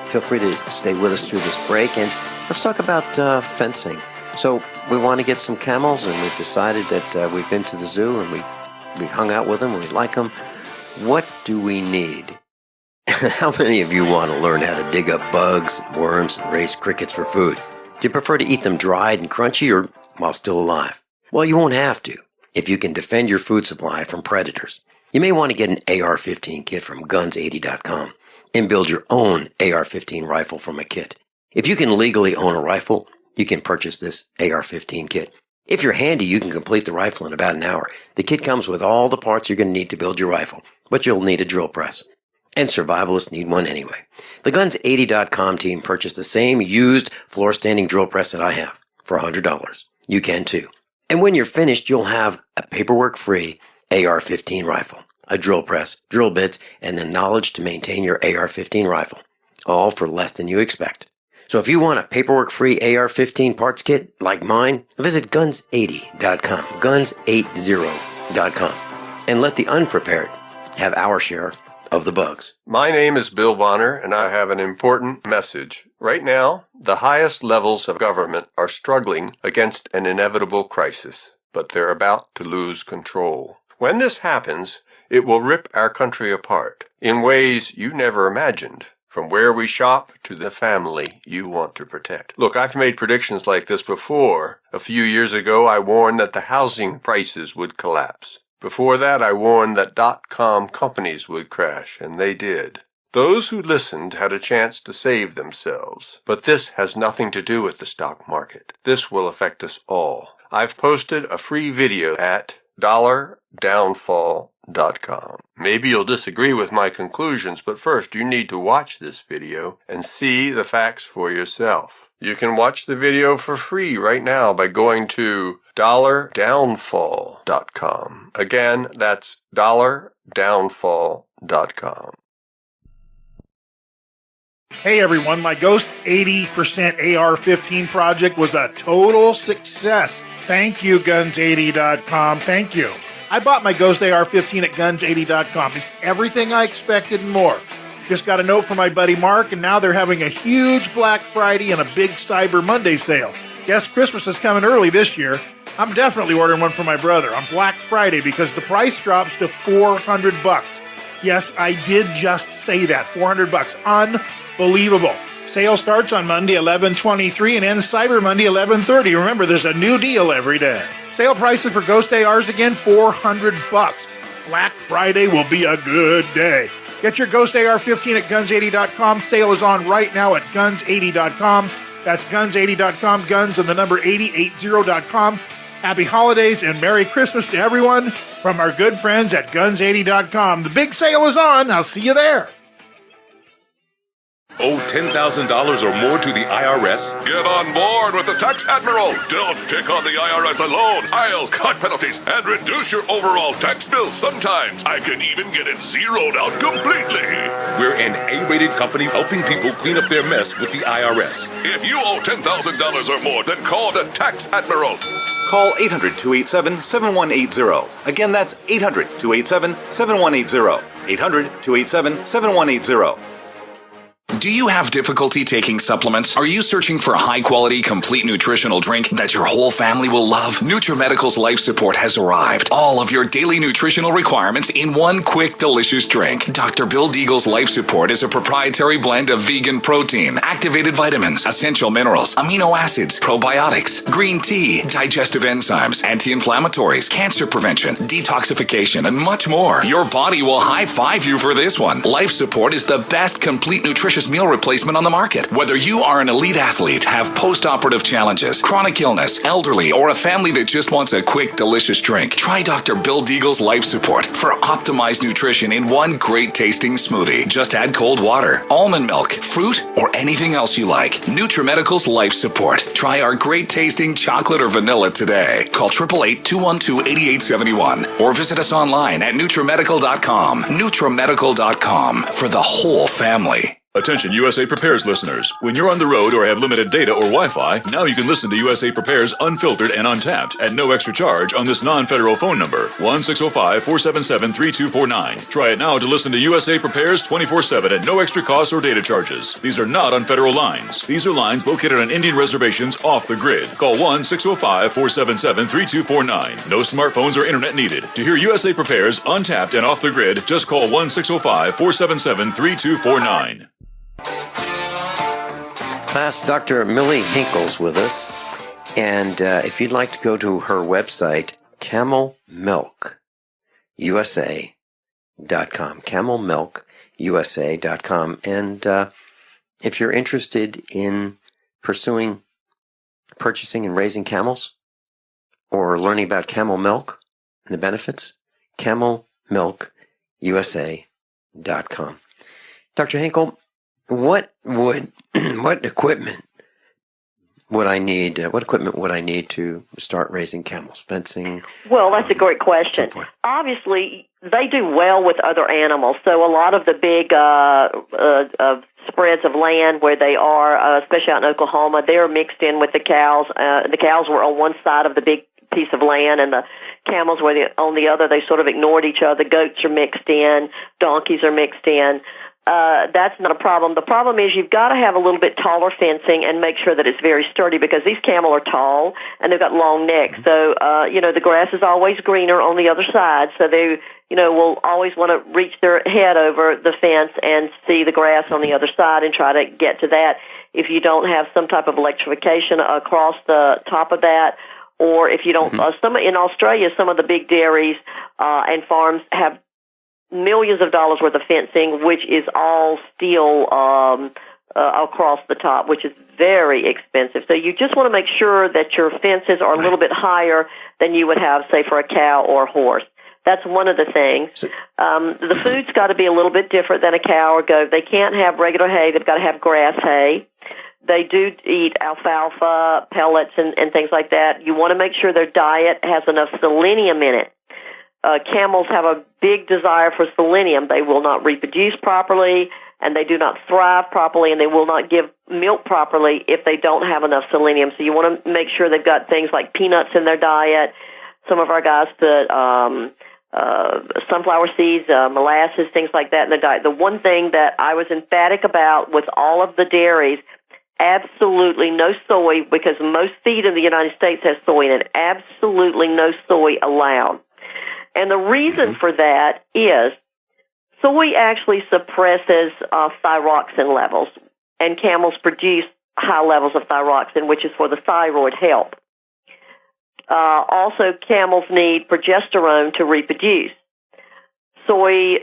S4: feel free to stay with us through this break. And let's talk about fencing. So we want to get some camels, and we've decided that we've been to the zoo, and we've hung out with them, and we like them. What do we need? How many of you want to learn how to dig up bugs, worms, and raise crickets for food? Do you prefer to eat them dried and crunchy or while still alive? Well, you won't have to if you can defend your food supply from predators. You may want to get an AR-15 kit from guns80.com and build your own AR-15 rifle from a kit. If you can legally own a rifle, you can purchase this AR-15 kit. If you're handy, you can complete the rifle in about an hour. The kit comes with all the parts you're going to need to build your rifle, but you'll need a drill press. And survivalists need one anyway. The Guns80.com team purchased the same used floor-standing drill press that I have for $100. You can too. And when you're finished, you'll have a paperwork-free AR-15 rifle, a drill press, drill bits, and the knowledge to maintain your AR-15 rifle, all for less than you expect. So if you want a paperwork-free AR-15 parts kit like mine, visit Guns80.com, Guns80.com, and let the unprepared have our share of the bugs.
S14: My name is Bill Bonner, and I have an important message. Right now, the highest levels of government are struggling against an inevitable crisis, but they're about to lose control. When this happens, it will rip our country apart in ways you never imagined. From where we shop to the family you want to protect. Look, I've made predictions like this before. A few years ago, I warned that the housing prices would collapse. Before that, I warned that .com companies would crash, and they did. Those who listened had a chance to save themselves. But this has nothing to do with the stock market. This will affect us all. I've posted a free video at dollardownfall.com. Maybe you'll disagree with my conclusions, but first you need to watch this video and see the facts for yourself. You can watch the video for free right now by going to dollardownfall.com. Again, that's dollardownfall.com.
S17: Hey everyone, my Ghost 80% AR-15 project was a total success. Thank you, guns80.com. Thank you. I bought my Ghost AR-15 at guns80.com. It's everything I expected and more. Just got a note from my buddy Mark, and now they're having a huge Black Friday and a big Cyber Monday sale. Guess Christmas is coming early this year. I'm definitely ordering one for my brother on Black Friday because the price drops to $400. Yes, I did just say that. $400. Unbelievable. Sale starts on Monday 11/23 and ends Cyber Monday 11/30. Remember, there's a new deal every day. Sale prices for Ghost ARs again, $400. Black Friday will be a good day. Get your Ghost AR-15 at guns80.com. Sale is on right now at guns80.com. That's guns80.com, guns and the number 8080.com. Happy holidays and Merry Christmas to everyone from our good friends at guns80.com. The big sale is on. I'll see you there.
S18: Owe $10,000 or more to the IRS? Get on board with the Tax Admiral. Don't take on the IRS alone. I'll cut penalties and reduce your overall tax bill. Sometimes I can even get it zeroed out completely. We're an A-rated company helping people clean up their mess with the IRS. If you owe $10,000 or more, then call the Tax Admiral.
S24: Call 800-287-7180. Again, that's 800-287-7180. 800-287-7180.
S2: Do you have difficulty taking supplements? Are you searching for a high-quality, complete nutritional drink that your whole family will love? NutriMedical's Life Support has arrived. All of your daily nutritional requirements in one quick, delicious drink. Dr. Bill Deagle's Life Support is a proprietary blend of vegan protein, activated vitamins, essential minerals, amino acids, probiotics, green tea, digestive enzymes, anti-inflammatories, cancer prevention, detoxification, and much more. Your body will high-five you for this one. Life Support is the best complete nutritious meal replacement on the market. Whether you are an elite athlete, have post-operative challenges, chronic illness, elderly, or a family that just wants a quick, delicious drink, try Dr. Bill Deagle's Life Support for optimized nutrition in one great tasting smoothie. Just add cold water, almond milk, fruit, or anything else you like. NutriMedical's Life Support. Try our great tasting chocolate or vanilla today. Call 888-212-8871 or visit us online at NutriMedical.com. NutriMedical.com for the whole family.
S18: Attention USA Prepares listeners. When you're on the road or have limited data or Wi-Fi, now you can listen to USA Prepares unfiltered and untapped at no extra charge on this non-federal phone number, 1-605-477-3249. Try it now to listen to USA Prepares 24/7 at no extra cost or data charges. These are not on federal lines. These are lines located on Indian reservations off the grid. Call 1-605-477-3249. No smartphones or internet needed. To hear USA Prepares untapped and off the grid, just call 1-605-477-3249.
S4: Class, Dr. Millie Hinkle's with us, and if you'd like to go to her website, camelmilkusa.com, camelmilkusa.com, and if you're interested in purchasing and raising camels, or learning about camel milk and the benefits, camelmilkusa.com. Dr. Hinkle, what equipment would I need? What equipment would I need to start raising camels? Fencing?
S21: Well, that's a great question. Obviously, they do well with other animals. So a lot of the big spreads of land where they are, especially out in Oklahoma, they're mixed in with the cows. The cows were on one side of the big piece of land, and the camels were on the other. They sort of ignored each other. Goats are mixed in. Donkeys are mixed in. That's not a problem. The problem is you've got to have a little bit taller fencing and make sure that it's very sturdy because these camel are tall and they've got long necks. So, the grass is always greener on the other side. So they, will always want to reach their head over the fence and see the grass on the other side and try to get to that. If you don't have some type of electrification across the top of that, or if you don't, in Australia, some of the big dairies and farms have millions of dollars worth of fencing, which is all steel across the top, which is very expensive. So you just want to make sure that your fences are a little bit higher than you would have, say, for a cow or a horse. That's one of the things. The food's got to be a little bit different than a cow or goat. They can't have regular hay. They've got to have grass hay. They do eat alfalfa, pellets, and things like that. You want to make sure their diet has enough selenium in it. Camels have a big desire for selenium. They will not reproduce properly, and they do not thrive properly, and they will not give milk properly if they don't have enough selenium. So you want to make sure they've got things like peanuts in their diet. Some of our guys put sunflower seeds, molasses, things like that in their diet. The one thing that I was emphatic about with all of the dairies, absolutely no soy, because most feed in the United States has soy in it. Absolutely no soy allowed. And the reason for that is soy actually suppresses thyroxine levels, and camels produce high levels of thyroxine, which is for the thyroid health. Also, camels need progesterone to reproduce. Soy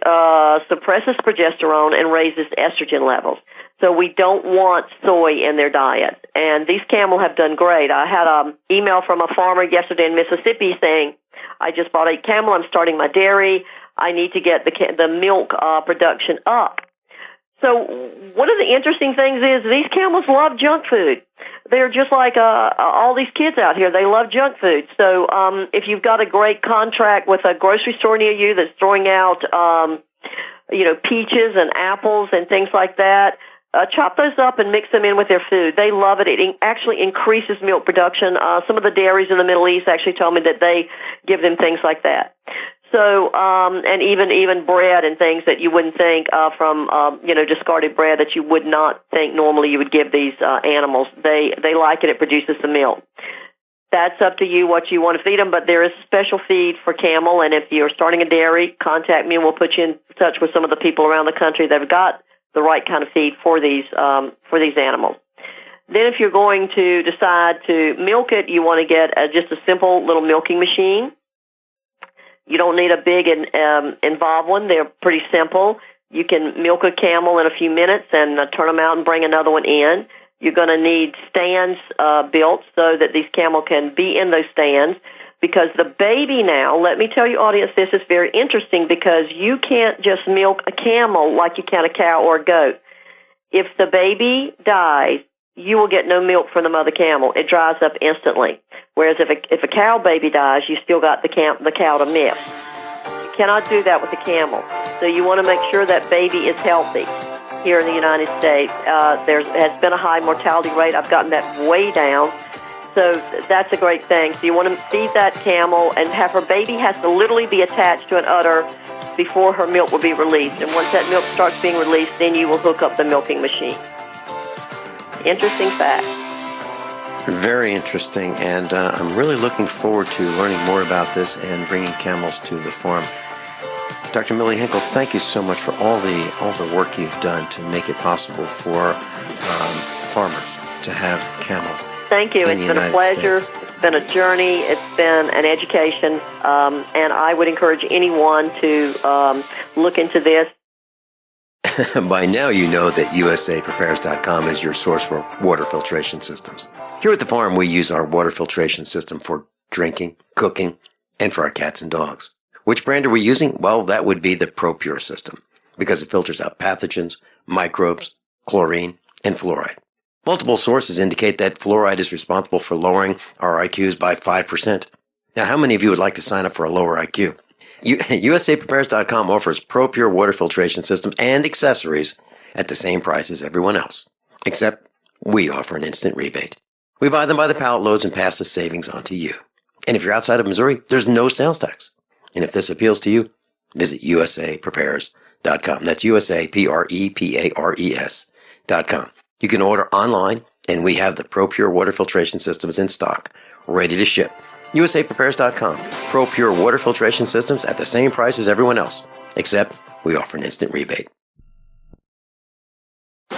S21: suppresses progesterone and raises estrogen levels. So we don't want soy in their diet. And these camels have done great. I had an email from a farmer yesterday in Mississippi saying, I just bought a camel. I'm starting my dairy. I need to get the milk production up. So one of the interesting things is these camels love junk food. They're just like all these kids out here. They love junk food. So if you've got a great contract with a grocery store near you that's throwing out, peaches and apples and things like that, chop those up and mix them in with their food. They love it. It actually increases milk production. Some of the dairies in the Middle East actually told me that they give them things like that. So, and even bread and things that you wouldn't think from discarded bread that you would not think normally you would give these animals. They like it. It produces the milk. That's up to you what you want to feed them, but there is special feed for camel, and if you're starting a dairy, contact me and we'll put you in touch with some of the people around the country that have got the right kind of feed for these animals. Then if you're going to decide to milk it, you want to get just a simple little milking machine. You don't need a big involved one. They're pretty simple. You can milk a camel in a few minutes and turn them out and bring another one in. You're going to need stands built so that these camel can be in those stands, because the baby now, let me tell you, audience, this is very interesting because you can't just milk a camel like you can a cow or a goat. If the baby dies, you will get no milk from the mother camel. It dries up instantly. Whereas if a cow baby dies, you still got the cow to milk. You cannot do that with the camel. So you want to make sure that baby is healthy. Here in the United States, there has been a high mortality rate. I've gotten that way down. So that's a great thing. So you want to feed that camel and have her baby has to literally be attached to an udder before her milk will be released. And once that milk starts being released, then you will hook up the milking machine. Interesting fact.
S4: Very interesting, and I'm really looking forward to learning more about this and bringing camels to the farm. Dr. Millie Hinkle, thank you so much for all the work you've done to make it possible for farmers to have camel.
S21: Thank you. It's been a pleasure. It's been a journey. It's been an education, and I would encourage anyone to look into this.
S4: By now you know that USAPrepares.com is your source for water filtration systems. Here at the farm, we use our water filtration system for drinking, cooking, and for our cats and dogs. Which brand are we using? Well, that would be the ProPure system, because it filters out pathogens, microbes, chlorine, and fluoride. Multiple sources indicate that fluoride is responsible for lowering our IQs by 5%. Now, how many of you would like to sign up for a lower IQ? USAPrepares.com offers ProPure water filtration systems and accessories at the same price as everyone else, except we offer an instant rebate. We buy them by the pallet loads and pass the savings on to you. And if you're outside of Missouri, there's no sales tax. And if this appeals to you, visit USAPrepares.com. That's USAPrepares.com. You can order online, and we have the ProPure water filtration systems in stock, ready to ship. USAPrepares.com. ProPure water filtration systems at the same price as everyone else, except we offer an instant rebate.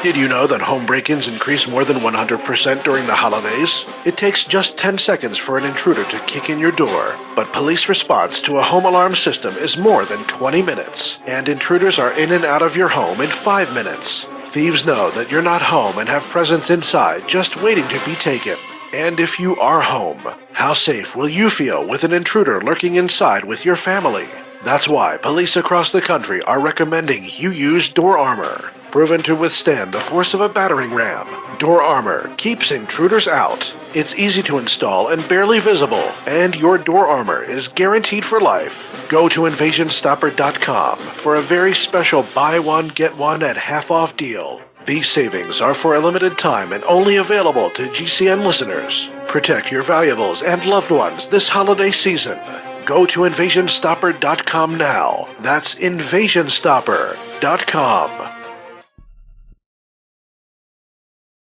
S1: Did you know that home break-ins increase more than 100% during the holidays? It takes just 10 seconds for an intruder to kick in your door, but police response to a home alarm system is more than 20 minutes, and intruders are in and out of your home in 5 minutes. Thieves know that you're not home and have presents inside just waiting to be taken. And if you are home, how safe will you feel with an intruder lurking inside with your family? That's why police across the country are recommending you use door armor. Proven to withstand the force of a battering ram, door armor keeps intruders out. It's easy to install and barely visible, and your door armor is guaranteed for life. Go to InvasionStopper.com for a very special buy one, get one at half off deal. These savings are for a limited time and only available to GCN listeners. Protect your valuables and loved ones this holiday season. Go to InvasionStopper.com now. That's InvasionStopper.com.